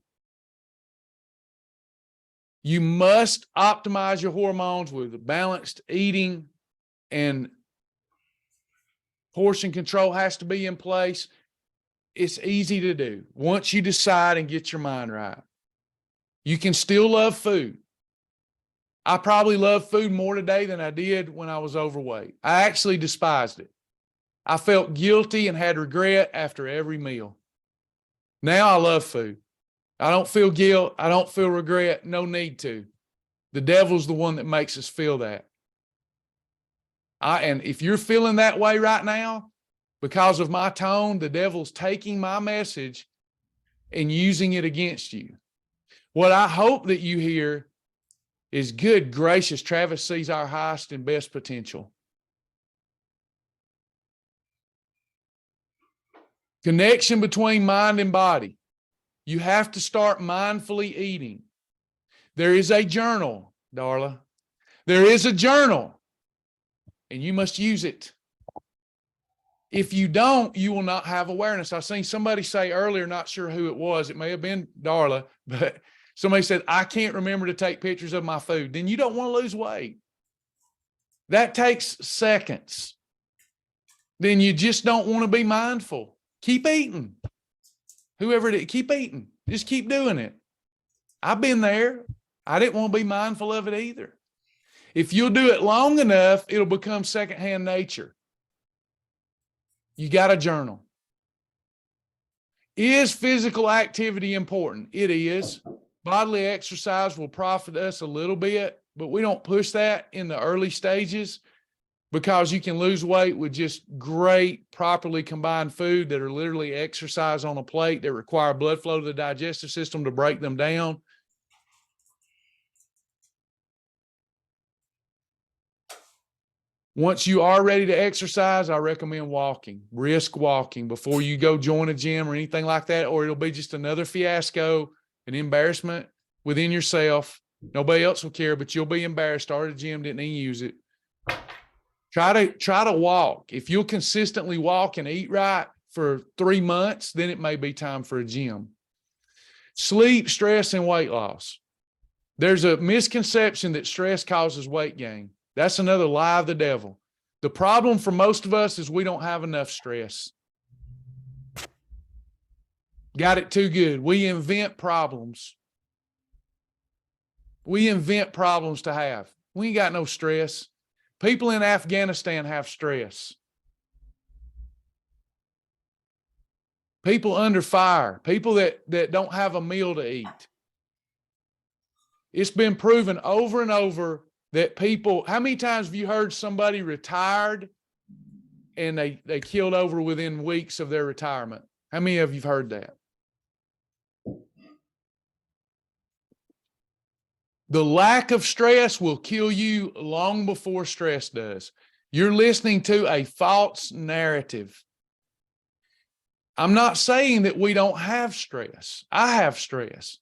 You must optimize your hormones with balanced eating, and portion control has to be in place. It's easy to do once you decide and get your mind right. You can still love food. I probably love food more today than I did when I was overweight. I actually despised it. I felt guilty and had regret after every meal. Now I love food. I don't feel guilt. I don't feel regret. No need to. The devil's the one that makes us feel that. And if you're feeling that way right now, because of my tone, the devil's taking my message and using it against you. What I hope that you hear is, good gracious, Travis sees our highest and best potential. Connection between mind and body. You have to start mindfully eating. There is a journal, Darla. There is a journal, and you must use it. If you don't, you will not have awareness. I seen somebody say earlier, not sure who it was. It may have been Darla, but somebody said, I can't remember to take pictures of my food. Then you don't want to lose weight. That takes seconds. Then you just don't want to be mindful. Keep eating. Whoever it is, keep eating. Just keep doing it. I've been there. I didn't want to be mindful of it either. If you'll do it long enough, it'll become secondhand nature. You got to journal. Is physical activity important? It is. Bodily exercise will profit us a little bit, but we don't push that in the early stages because you can lose weight with just great, properly combined food that are literally exercise on a plate that require blood flow to the digestive system to break them down. Once you are ready to exercise, I recommend walking, brisk walking before you go join a gym or anything like that, or it'll be just another fiasco, an embarrassment within yourself. Nobody else will care, but you'll be embarrassed. Started a gym, didn't even use it. Try to walk. If you'll consistently walk and eat right for 3 months, then it may be time for a gym. Sleep, stress, and weight loss. There's a misconception that stress causes weight gain. That's another lie of the devil. The problem for most of us is we don't have enough stress. Got it too good. We invent problems. We invent problems to have. We ain't got no stress. People in Afghanistan have stress. People under fire, people that don't have a meal to eat. It's been proven over and over that people, how many times have you heard somebody retired and they killed over within weeks of their retirement? How many of you have heard that? The lack of stress will kill you long before stress does. You're listening to a false narrative. I'm not saying that we don't have stress. I have stress.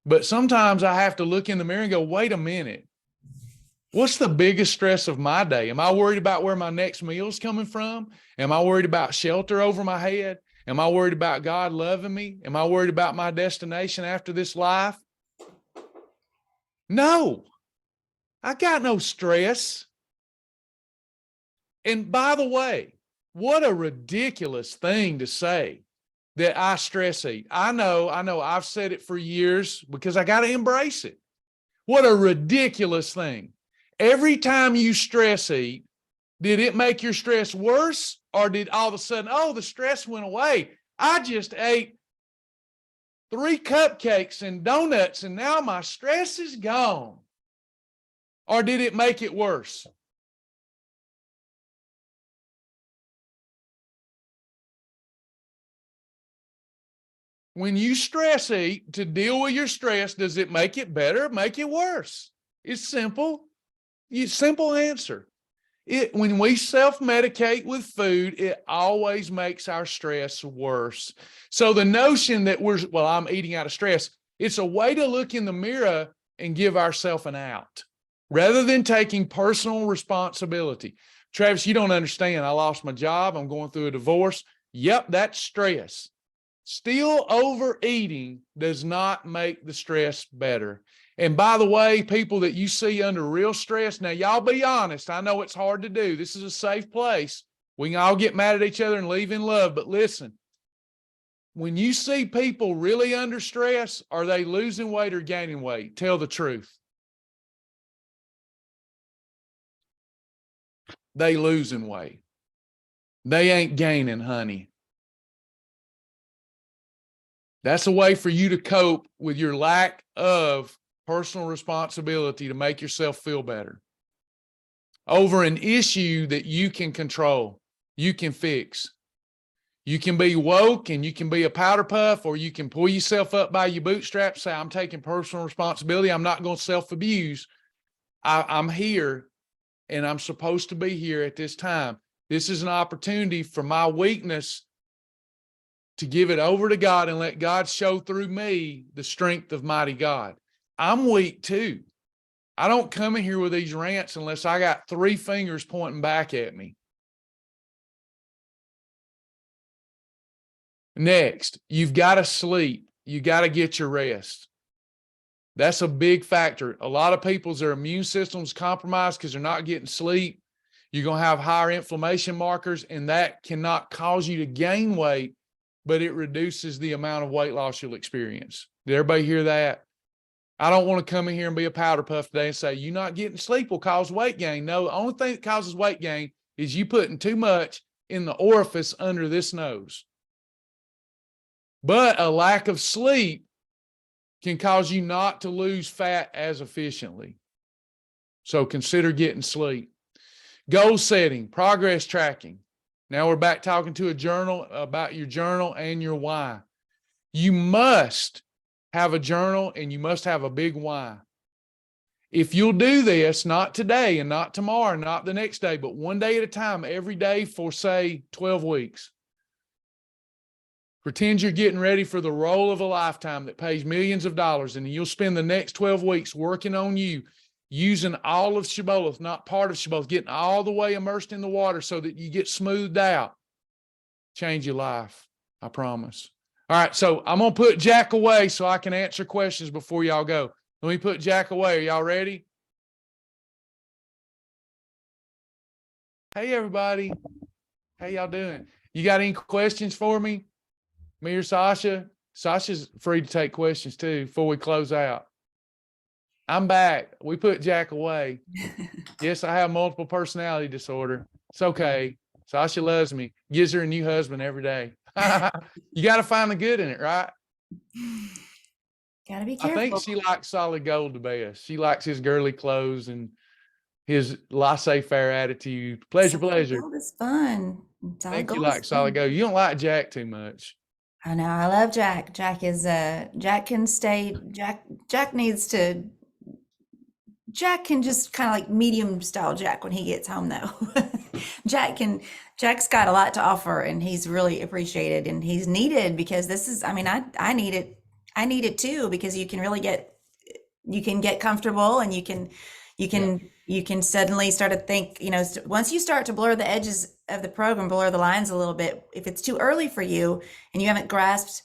But sometimes I have to look in the mirror and go, wait a minute. What's the biggest stress of my day? Am I worried about where my next meal is coming from? Am I worried about shelter over my head? Am I worried about God loving me? Am I worried about my destination after this life? No, I got no stress. And by the way, what a ridiculous thing to say that I stress eat. I know I've said it for years because I got to embrace it. What a ridiculous thing. Every time you stress eat, did it make your stress worse? Or did all of a sudden, oh, the stress went away? I just ate 3 cupcakes and donuts and now my stress is gone. Or did it make it worse? When you stress eat to deal with your stress, does it make it better or make it worse? It's simple. Simple answer. When we self-medicate with food, it always makes our stress worse. So the notion that I'm eating out of stress, it's a way to look in the mirror and give ourselves an out rather than taking personal responsibility. Travis, you don't understand. I lost my job. I'm going through a divorce. Yep, that's stress. Still overeating does not make the stress better. And by the way, people that you see under real stress, now y'all be honest. I know it's hard to do. This is a safe place. We can all get mad at each other and leave in love. But listen, when you see people really under stress, are they losing weight or gaining weight? Tell the truth. They losing weight. They ain't gaining, honey. That's a way for you to cope with your lack of personal responsibility to make yourself feel better over an issue that you can control, you can fix. You can be woke and you can be a powder puff, or you can pull yourself up by your bootstraps, say, I'm taking personal responsibility. I'm not going to self-abuse. I'm here and I'm supposed to be here at this time. This is an opportunity for my weakness to give it over to God and let God show through me the strength of mighty God. I'm weak too. I don't come in here with these rants unless I got 3 fingers pointing back at me. Next, you've got to sleep. You got to get your rest. That's a big factor. A lot of people's their immune system's compromised because they're not getting sleep. You're going to have higher inflammation markers, and that cannot cause you to gain weight, but it reduces the amount of weight loss you'll experience. Did everybody hear that? I don't want to come in here and be a powder puff today and say, you not getting sleep will cause weight gain. No, the only thing that causes weight gain is you putting too much in the orifice under this nose. But a lack of sleep can cause you not to lose fat as efficiently. So consider getting sleep. Goal setting, progress tracking. Now we're back talking to a journal about your journal and your why. You must have a journal and you must have a big why. If you'll do this, not today and not tomorrow, not the next day, but one day at a time, every day for say 12 weeks. Pretend you're getting ready for the role of a lifetime that pays millions of dollars, and you'll spend the next 12 weeks working on you, using all of Shibboleth, not part of Shibboleth, getting all the way immersed in the water so that you get smoothed out. Change your life, I promise. All right, so I'm going to put Jack away so I can answer questions before y'all go. Let me put Jack away. Are y'all ready? Hey, everybody. How y'all doing? You got any questions for me? Me or Sasha? Sasha's free to take questions too before we close out. I'm back. We put Jack away. Yes, I have multiple personality disorder. It's okay. Sasha loves me. Gives her a new husband every day. You got to find the good in it, right? Got to be careful. I think she likes Solid Gold the best. She likes his girly clothes and his laissez-faire attitude. Pleasure. Gold is fun. I think you like Solid Gold. You don't like Jack too much. I know. I love Jack. Jack can stay. Jack needs to. Jack can just kind of like medium style Jack when he gets home though. Jack's got a lot to offer, and he's really appreciated, and he's needed because this is, I mean, I need it. I need it too, because you can get comfortable, and you can suddenly start to think, once you start to blur the edges of the program, blur the lines a little bit, if it's too early for you and you haven't grasped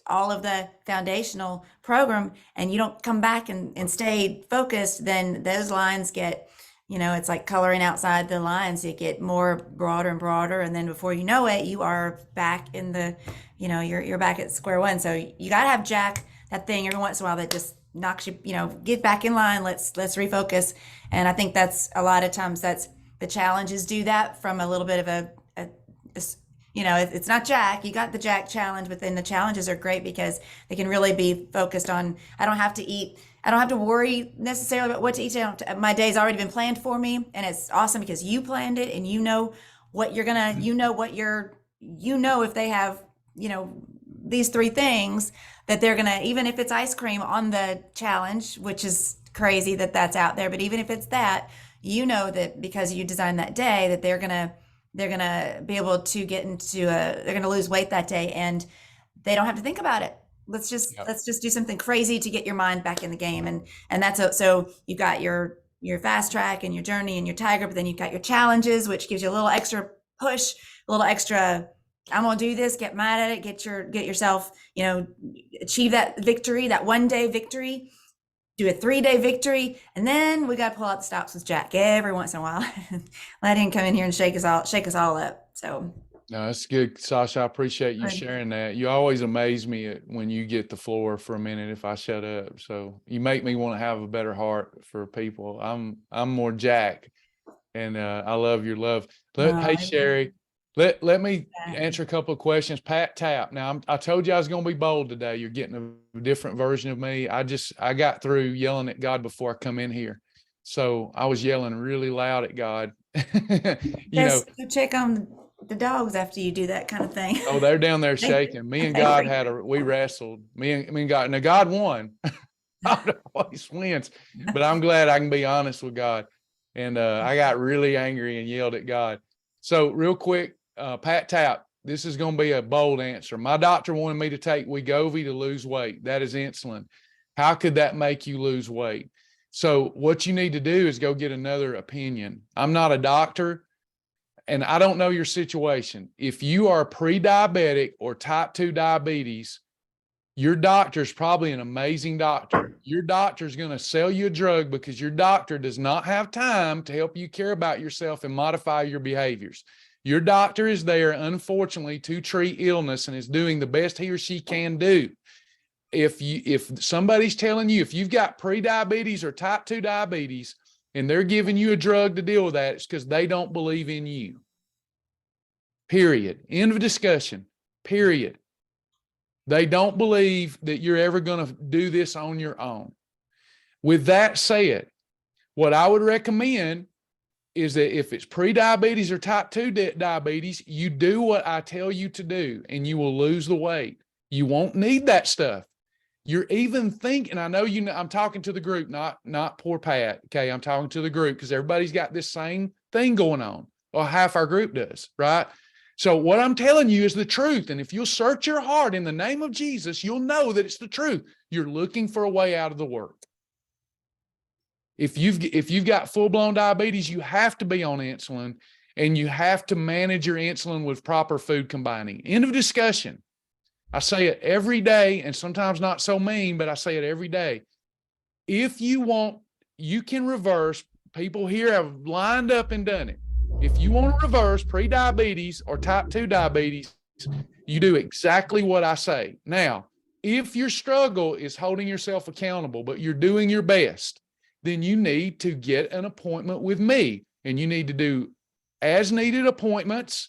all of the foundational program, and you don't come back and stay focused, then those lines get, it's like coloring outside the lines. They get more broader and broader. And then before you know it, you are back in the, you're back at square one. So you got to have Jack, that thing every once in a while that just knocks you, get back in line. Let's refocus. And I think that's a lot of times that's the challenges do that from a little bit of it's not Jack. You got the Jack challenge, but then the challenges are great because they can really be focused on, I don't have to eat. I don't have to worry necessarily about what to eat. My day's already been planned for me. And it's awesome because you planned it, and what you're going to, if they have, these 3 things that they're going to, even if it's ice cream on the challenge, which is crazy that that's out there. But even if it's that, that because you designed that day, that they're going to be able to get into they're going to lose weight that day, and they don't have to think about it. Let's just do something crazy to get your mind back in the game. And that's so you've got your fast track and your journey and your tiger, but then you've got your challenges, which gives you a little extra push, a little extra, I'm going to do this, get mad at it, get yourself, achieve that victory, that 1-day victory, do a 3-day victory. And then we got to pull out the stops with Jack every once in a while. Let him come in here and shake us all up. So. No, that's good, Sasha. I appreciate you sharing that. You always amaze me when you get the floor for a minute if I shut up. So you make me want to have a better heart for people. I'm more Jack, and I love your love. Hey, Sherry, let me answer a couple of questions. Pat Tap. Now, I told you I was going to be bold today. You're getting a different version of me. I got through yelling at God before I come in here. So I was yelling really loud at God. Go check on the dogs after you do that kind of thing. Oh, they're down there shaking. Me and God we wrestled. Me and God. Now God won. God always wins. But I'm glad I can be honest with God. And I got really angry and yelled at God. So real quick, Pat Tap, this is going to be a bold answer. My doctor wanted me to take Wegovy to lose weight. That is insulin. How could that make you lose weight? So what you need to do is go get another opinion. I'm not a doctor, and I don't know your situation. If you are pre-diabetic or type 2 diabetes, your doctor is probably an amazing doctor. Your doctor is going to sell you a drug because your doctor does not have time to help you care about yourself and modify your behaviors. Your doctor is there, unfortunately, to treat illness and is doing the best he or she can do. If somebody's telling you, if you've got pre-diabetes or type 2 diabetes and they're giving you a drug to deal with that, it's because they don't believe in you. Period. End of discussion. Period. They don't believe that you're ever going to do this on your own. With that said, what I would recommend is that if it's pre-diabetes or type 2 diabetes, you do what I tell you to do and you will lose the weight. You won't need that stuff. You're even thinking, I know you know, I'm talking to the group, not poor Pat. Okay. I'm talking to the group because everybody's got this same thing going on. Well, half our group does, right? So what I'm telling you is the truth. And if you'll search your heart in the name of Jesus, you'll know that it's the truth. You're looking for a way out of the work. If you've got full-blown diabetes, you have to be on insulin and you have to manage your insulin with proper food combining. End of discussion. I say it every day, and sometimes not so mean, but I say it every day. If you want, you can reverse. People here have lined up and done it. If you want to reverse pre-diabetes or type 2 diabetes, you do exactly what I say. Now, if your struggle is holding yourself accountable, but you're doing your best, then you need to get an appointment with me, and you need to do as needed appointments.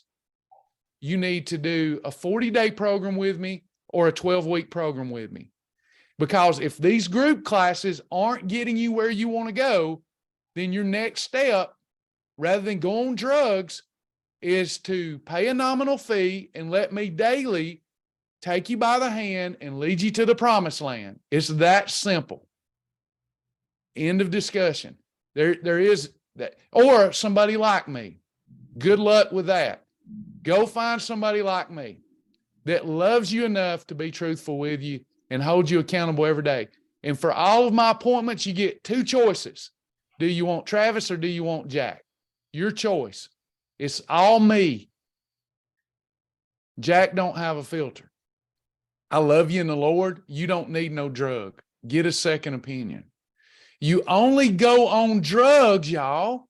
You need to do a 40-day program with me or a 12-week program with me. Because if these group classes aren't getting you where you want to go, then your next step, rather than go on drugs, is to pay a nominal fee and let me daily take you by the hand and lead you to the promised land. It's that simple. End of discussion. There is that. Or somebody like me. Good luck with that. Go find somebody like me that loves you enough to be truthful with you and hold you accountable every day. And for all of my appointments, you get 2 choices. Do you want Travis or do you want Jack? Your choice. It's all me. Jack don't have a filter. I love you in the Lord. You don't need no drug. Get a second opinion. You only go on drugs, y'all,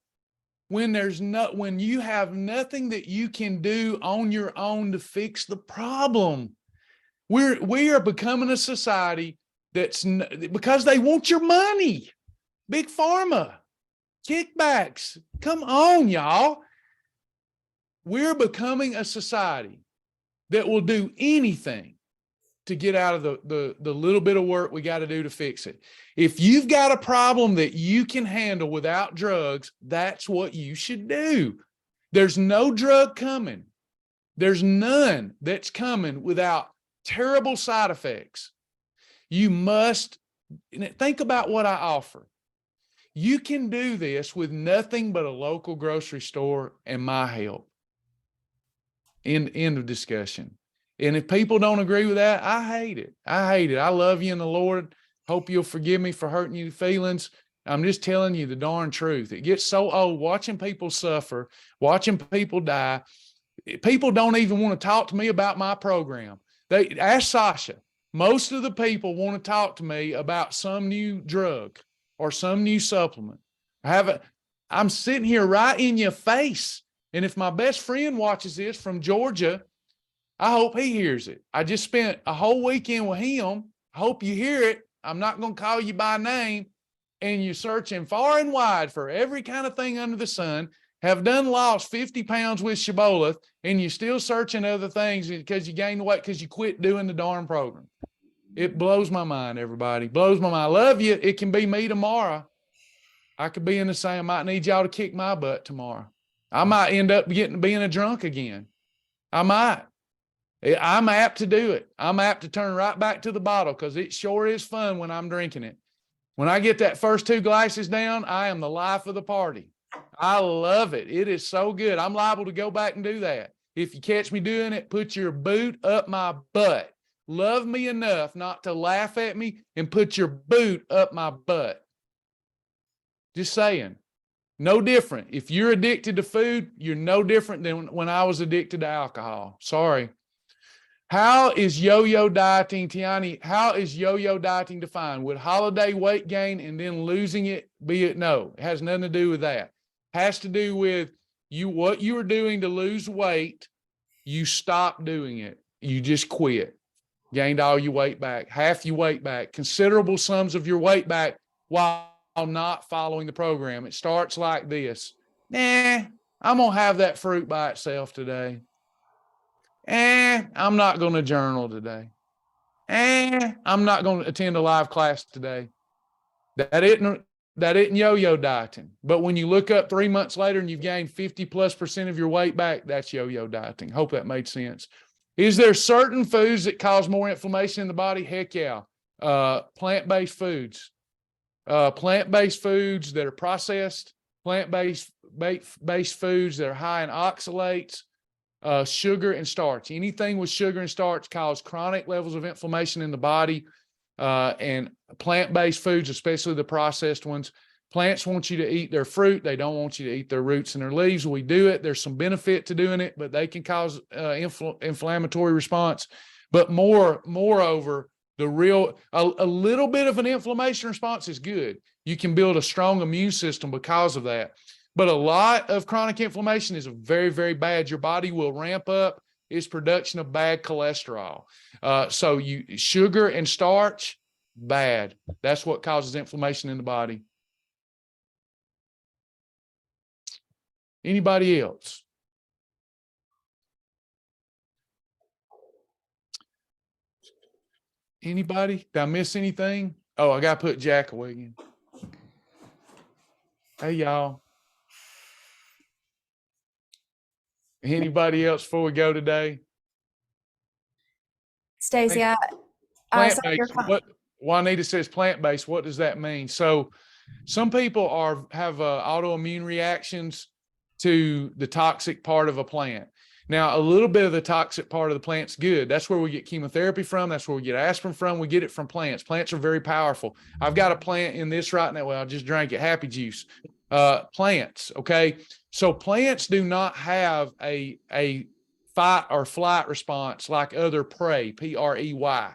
when you have nothing that you can do on your own to fix the problem. We are becoming a society that's because they want your money. Big pharma, kickbacks. Come on, y'all. We're becoming a society that will do anything to get out of the little bit of work we got to do to fix it. If you've got a problem that you can handle without drugs, that's what you should do. There's no drug coming. There's none that's coming without terrible side effects. You must think about what I offer. You can do this with nothing but a local grocery store and my help. End of discussion. And if people don't agree with that, I hate it. I hate it. I love you in the Lord. Hope you'll forgive me for hurting your feelings. I'm just telling you the darn truth. It gets so old watching people suffer, watching people die. People don't even want to talk to me about my program. They ask Sasha. Most of the people want to talk to me about some new drug or some new supplement. I'm sitting here right in your face. And if my best friend watches this from Georgia, I hope he hears it. I just spent a whole weekend with him. I hope you hear it. I'm not going to call you by name. And you're searching far and wide for every kind of thing under the sun, have done lost 50 pounds with Shibboleth, and you're still searching other things because you gained weight because you quit doing the darn program. It blows my mind, everybody. Blows my mind. I love you. It can be me tomorrow. I could be in the same. I might need y'all to kick my butt tomorrow. I might end up being a drunk again. I might. I'm apt to do it. I'm apt to turn right back to the bottle because it sure is fun when I'm drinking it. When I get that first 2 glasses down, I am the life of the party. I love it. It is so good. I'm liable to go back and do that. If you catch me doing it, put your boot up my butt. Love me enough not to laugh at me and put your boot up my butt. Just saying. No different. If you're addicted to food, you're no different than when I was addicted to alcohol. Sorry. How is yo-yo dieting, Tiani? How is yo-yo dieting defined? Would holiday weight gain and then losing it be it? No, it has nothing to do with that. It has to do with what you were doing to lose weight. You stopped doing it. You just quit. Gained all your weight back, half your weight back, considerable sums of your weight back while not following the program. It starts like this. I'm going to have that fruit by itself today. I'm not going to journal today. I'm not going to attend a live class today. That isn't yo-yo dieting. But when you look up 3 months later and you've gained 50+% of your weight back, that's yo-yo dieting. Hope that made sense. Is there certain foods that cause more inflammation in the body? Heck yeah. Plant-based foods. Plant-based foods that are processed, plant-based foods that are high in oxalates, sugar and starch. Anything with sugar and starch cause chronic levels of inflammation in the body. And plant-based foods, especially the processed ones, plants want you to eat their fruit. They don't want you to eat their roots and their leaves. We do it. There's some benefit to doing it, but they can cause inflammatory response. But moreover, a little bit of an inflammation response is good. You can build a strong immune system because of that. But a lot of chronic inflammation is very, very bad. Your body will ramp up its production of bad cholesterol. So sugar and starch, bad. That's what causes inflammation in the body. Anybody else? Anybody? Did I miss anything? Oh, I got to put Jack away again. Hey, y'all. Anybody else before we go today? Stacey, Plant-based. What Juanita says plant-based. What does that mean? So some people have autoimmune reactions to the toxic part of a plant. Now, a little bit of the toxic part of the plant's good. That's where we get chemotherapy from. That's where we get aspirin from. We get it from plants. Plants are very powerful. I've got a plant in this right now. Well, I just drank it, happy juice. Plants, okay? So plants do not have a fight or flight response like other prey, P-R-E-Y.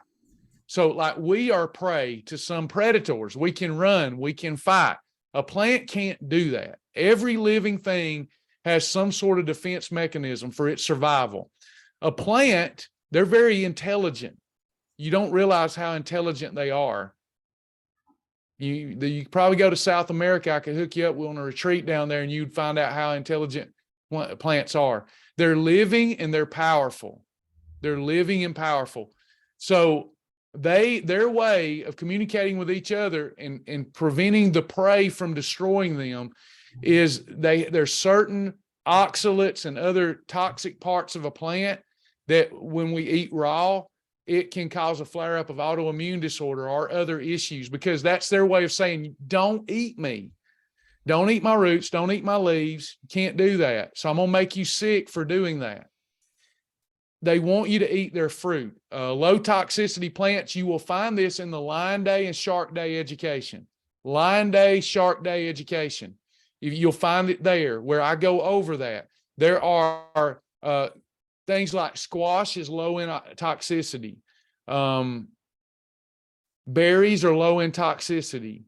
So like we are prey to some predators. We can run, we can fight. A plant can't do that. Every living thing has some sort of defense mechanism for its survival. A plant, they're very intelligent. You don't realize how intelligent they are. You probably go to South America. I could hook you up on a retreat down there and you'd find out how intelligent plants are. They're living and they're powerful. They're living and powerful. So their way of communicating with each other and preventing the prey from destroying them is there's certain oxalates and other toxic parts of a plant that when we eat raw, it can cause a flare-up of autoimmune disorder or other issues, because that's their way of saying, don't eat me. Don't eat my roots. Don't eat my leaves. You can't do that. So I'm going to make you sick for doing that. They want you to eat their fruit. Low toxicity plants, you will find this in the Lion Day and Shark Day education. Lion Day, Shark Day education. You'll find it there where I go over that. There are things like squash is low in toxicity. Berries are low in toxicity.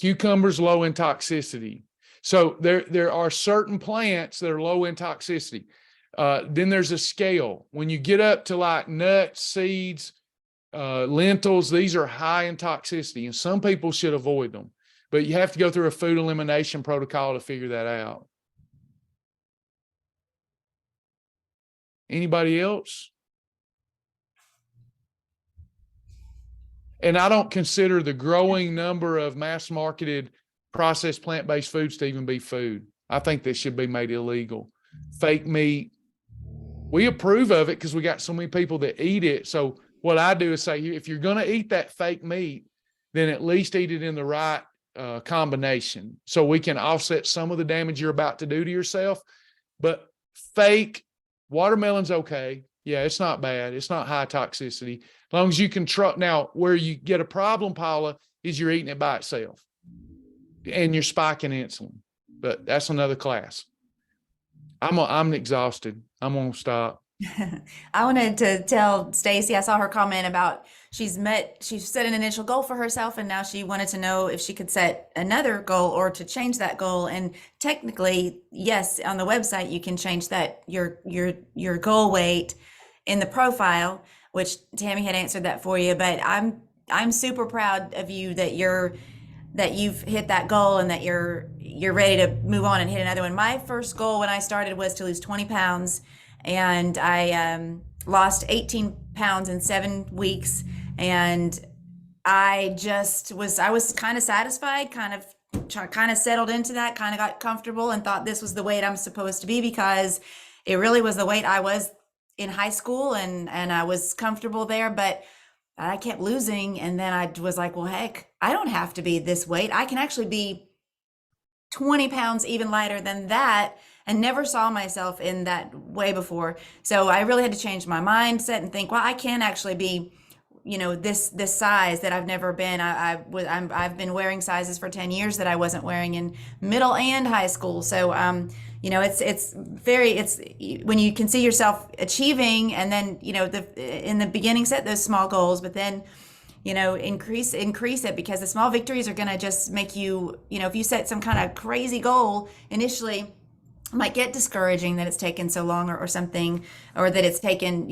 Cucumbers low in toxicity. So there are certain plants that are low in toxicity. Then there's a scale. When you get up to like nuts, seeds, lentils, these are high in toxicity, and some people should avoid them. But you have to go through a food elimination protocol to figure that out. Anybody else? And I don't consider the growing number of mass-marketed processed plant-based foods to even be food. I think they should be made illegal. Fake meat. We approve of it because we got so many people that eat it. So what I do is say, if you're going to eat that fake meat, then at least eat it in the right combination so we can offset some of the damage you're about to do to yourself. But fake Watermelon's okay. Yeah, it's not bad. It's not high toxicity. As long as you can now where you get a problem, Paula, is you're eating it by itself and you're spiking insulin. But that's another class. I'm exhausted. I'm gonna stop. I wanted to tell Stacy, I saw her comment about she's set an initial goal for herself, and now she wanted to know if she could set another goal or to change that goal. And technically, yes, on the website you can change that your goal weight in the profile, which Tammy had answered that for you. But I'm super proud of you that you've hit that goal and that you're ready to move on and hit another one. My first goal when I started was to lose 20 pounds, and I lost 18 pounds in 7 weeks. And I was kind of satisfied, kind of settled into that, kind of got comfortable and thought this was the weight I'm supposed to be, because it really was the weight I was in high school, and I was comfortable there. But I kept losing, and then I was like, well, heck, I don't have to be this weight. I can actually be 20 pounds even lighter than that, and never saw myself in that way before. So I really had to change my mindset and think, well, I can actually be, this size that I've never been. I've been wearing sizes for 10 years that I wasn't wearing in middle and high school. So it's when you can see yourself achieving, and then in the beginning set those small goals, but then increase it, because the small victories are going to just make you, if you set some kind of crazy goal initially, it might get discouraging that it's taken so long, or something, or that it's taken,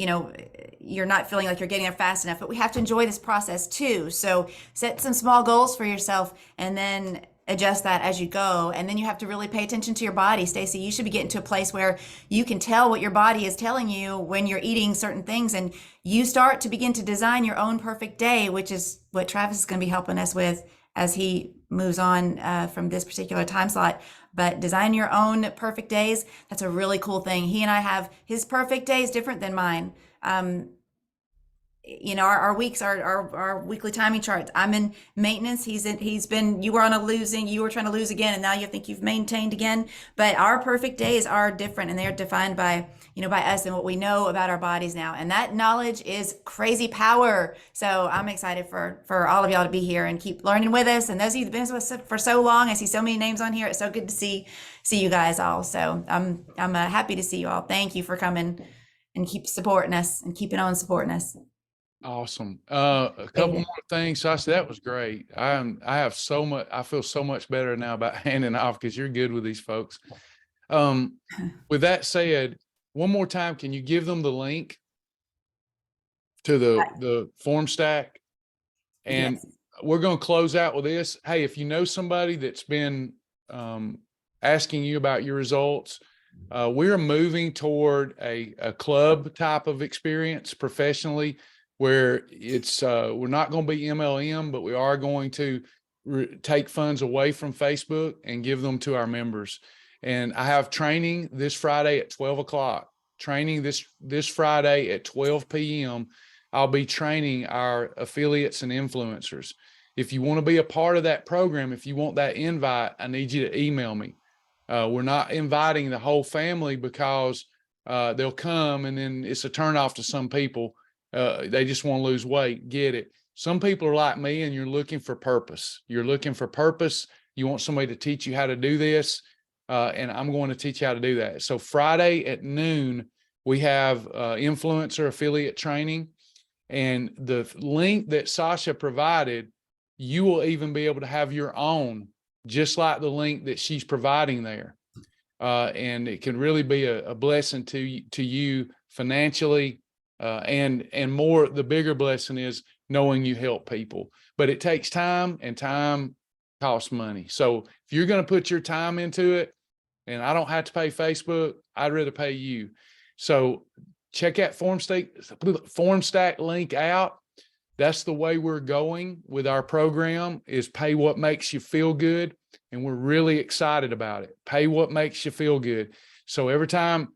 you're not feeling like you're getting there fast enough. But we have to enjoy this process too. So set some small goals for yourself, and then adjust that as you go. And then you have to really pay attention to your body. Stacy, you should be getting to a place where you can tell what your body is telling you when you're eating certain things, and you start to begin to design your own perfect day, which is what Travis is going to be helping us with as he moves on from this particular time slot. But design your own perfect days. That's a really cool thing. He and I have his perfect days different than mine. Our weeks are our weekly timing charts. I'm in maintenance. You were trying to lose again, and now you think you've maintained again. But our perfect days are different, and they are defined by us and what we know about our bodies now. And that knowledge is crazy power. So I'm excited for all of y'all to be here and keep learning with us. And those of you that have been with us for so long, I see so many names on here. It's so good to see you guys all. So I'm happy to see you all. Thank you for coming and keep supporting us and keeping on supporting us. Awesome. A couple more things. Sasha, that was great. I feel so much better now about handing off, because you're good with these folks. With that said, one more time, can you give them the link to the form stack? And yes, we're going to close out with this. Hey, if you know somebody that's been asking you about your results, we're moving toward a club type of experience professionally, where it's we're not going to be MLM, but we are going to take funds away from Facebook and give them to our members. And I have training this Friday at 12 o'clock. Training this Friday at 12 p.m. I'll be training our affiliates and influencers. If you want to be a part of that program, if you want that invite, I need you to email me. We're not inviting the whole family, because they'll come and then it's a turnoff to some people. They just want to lose weight. Get it. Some people are like me, and you're looking for purpose. You're looking for purpose. You want somebody to teach you how to do this. And I'm going to teach you how to do that. So Friday at noon, we have influencer affiliate training, and the link that Sasha provided, you will even be able to have your own, just like the link that she's providing there. And it can really be a blessing to you financially. And more, the bigger blessing is knowing you help people. But it takes time, and time costs money. So if you're going to put your time into it, and I don't have to pay Facebook, I'd rather pay you. So check that form stack link out. That's the way we're going with our program, is pay what makes you feel good. And we're really excited about it. Pay what makes you feel good. So every time,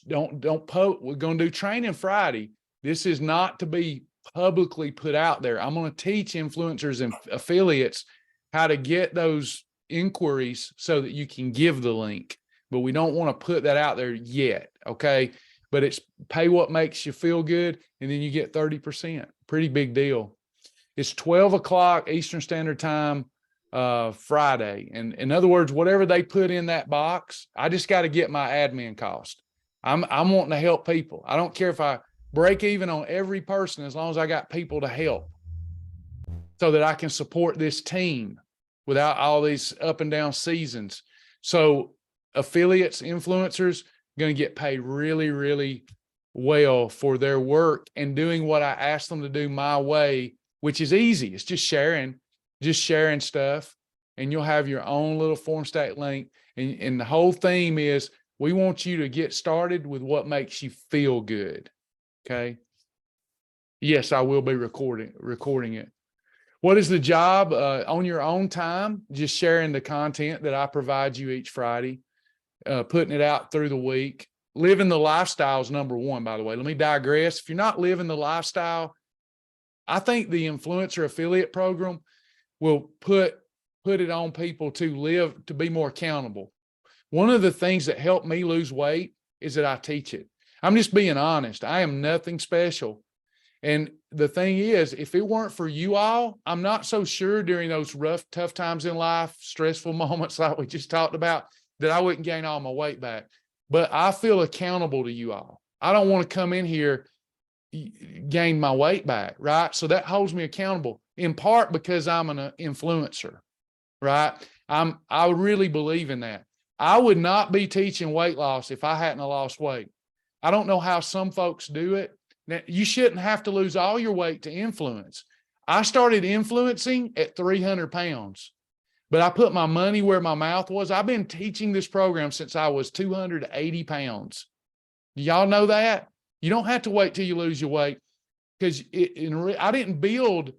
don't post. We're going to do training Friday. This is not to be publicly put out there. I'm going to teach influencers and affiliates how to get those inquiries so that you can give the link, but we don't want to put that out there yet. Okay. But it's pay what makes you feel good. And then you get 30%. Pretty big deal. It's 12 o'clock Eastern Standard Time, Friday. And in other words, whatever they put in that box, I just got to get my admin cost. I'm wanting to help people. I don't care if I break even on every person, as long as I got people to help so that I can support this team without all these up and down seasons. So affiliates, influencers, going to get paid really, really well for their work and doing what I asked them to do my way, which is easy. It's just sharing stuff, and you'll have your own little form state link. And the whole theme is we want you to get started with what makes you feel good. Okay. Yes, I will be recording it. What is the job? On your own time, just sharing the content that I provide you each Friday, putting it out through the week. Living the lifestyle is number one, by the way. Let me digress. If you're not living the lifestyle, I think the influencer affiliate program will put it on people to be more accountable. One of the things that helped me lose weight is that I teach it. I'm just being honest. I am nothing special. And the thing is, if it weren't for you all, I'm not so sure during those rough, tough times in life, stressful moments like we just talked about, that I wouldn't gain all my weight back. But I feel accountable to you all. I don't want to come in here, gain my weight back, right? So that holds me accountable, in part because I'm an influencer, right? I really believe in that. I would not be teaching weight loss if I hadn't lost weight. I don't know how some folks do it. Now, you shouldn't have to lose all your weight to influence. I started influencing at 300 pounds, but I put my money where my mouth was. I've been teaching this program since I was 280 pounds. Do y'all know that? You don't have to wait till you lose your weight, because I didn't build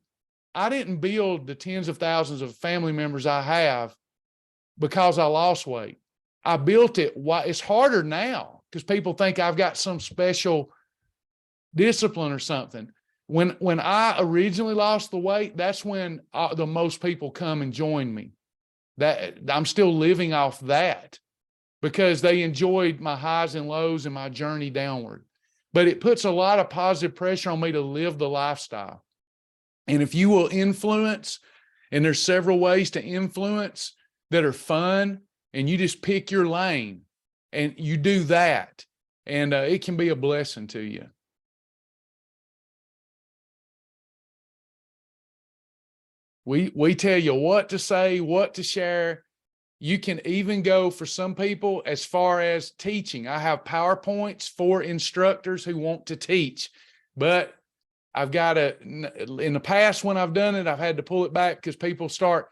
the tens of thousands of family members I have because I lost weight. I built it. It's harder now because people think I've got some special discipline or something. When I originally lost the weight, that's when the most people come and join me. That I'm still living off that because they enjoyed my highs and lows and my journey downward. But it puts a lot of positive pressure on me to live the lifestyle. And if you will influence, and there's several ways to influence that are fun, and you just pick your lane and you do that, and it can be a blessing to you. We tell you what to say, what to share. You can even go, for some people, as far as teaching. I have PowerPoints for instructors who want to teach, but I've got to, in the past when I've done it, I've had to pull it back because people start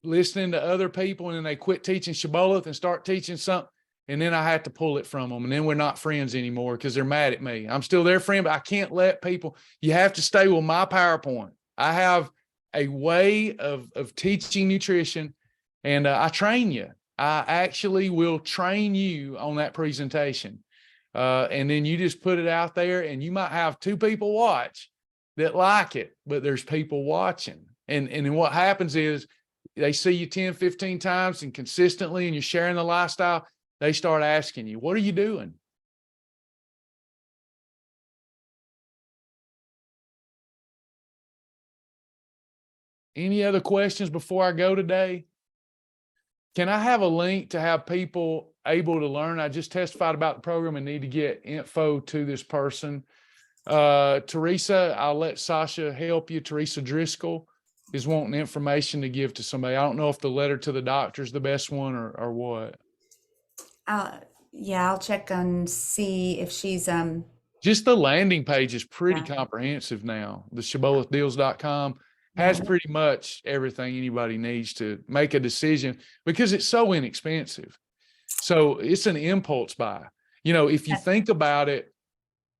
listening to other people and then they quit teaching Shibboleth and start teaching something. And then I have to pull it from them. And then we're not friends anymore because they're mad at me. I'm still their friend, but I can't let people, you have to stay with my PowerPoint. I have a way of teaching nutrition, and I train you. I actually will train you on that presentation. And then you just put it out there, and you might have 2 people watch that like it, but there's people watching. And then what happens is they see you 10, 15 times and consistently, and you're sharing the lifestyle. They start asking you, what are you doing? Any other questions before I go today? Can I have a link to have people able to learn? I just testified about the program and need to get info to this person. Teresa, I'll let Sasha help you. Teresa Driscoll is wanting information to give to somebody. I don't know if the letter to the doctor is the best one or what. Yeah, I'll check and see if she's Just the landing page is pretty Yeah. comprehensive now. The shibbolethdeals.com has Yeah. pretty much everything anybody needs to make a decision because it's so inexpensive. So it's an impulse buy. You know, if you think about it,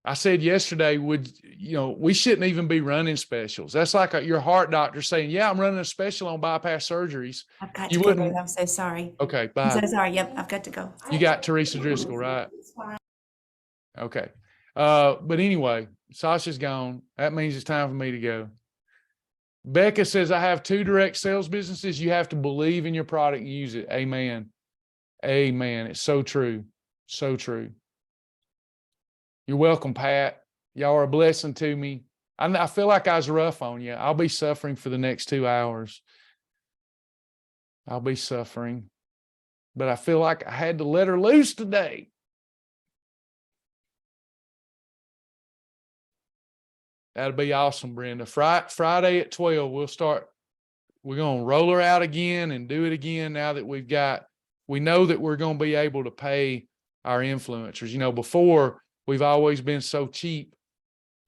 I said yesterday, we shouldn't even be running specials. That's like your heart doctor saying, yeah, I'm running a special on bypass surgeries. I've got You to go, wouldn't. babe. I'm so sorry. Okay, I'm bye. so sorry. Yep, I've got to go. You got Teresa Driscoll, right? Okay. But anyway, Sasha's gone. That means it's time for me to go. Becca says, I have 2 direct sales businesses. You have to believe in your product and use it. Amen. Amen. It's so true. So true. You're welcome, Pat. Y'all are a blessing to me. I feel like I was rough on you. I'll be suffering for the next 2 hours. I'll be suffering. But I feel like I had to let her loose today. That'll be awesome, Brenda. Friday at 12, we're going to roll her out again and do it again now that we know that we're going to be able to pay our influencers. Before we've always been so cheap.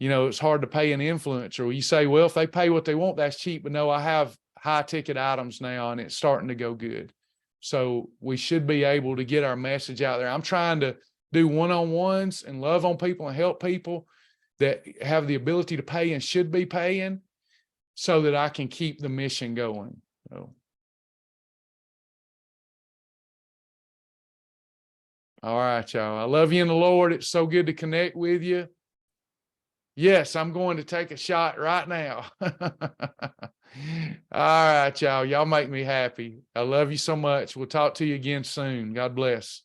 It's hard to pay an influencer. You say, well, if they pay what they want, that's cheap. But no, I have high ticket items now and it's starting to go good. So we should be able to get our message out there. I'm trying to do one-on-ones and love on people and help people that have the ability to pay and should be paying so that I can keep the mission going. So. All right, y'all. I love you in the Lord. It's so good to connect with you. Yes, I'm going to take a shot right now. All right, y'all. Y'all make me happy. I love you so much. We'll talk to you again soon. God bless.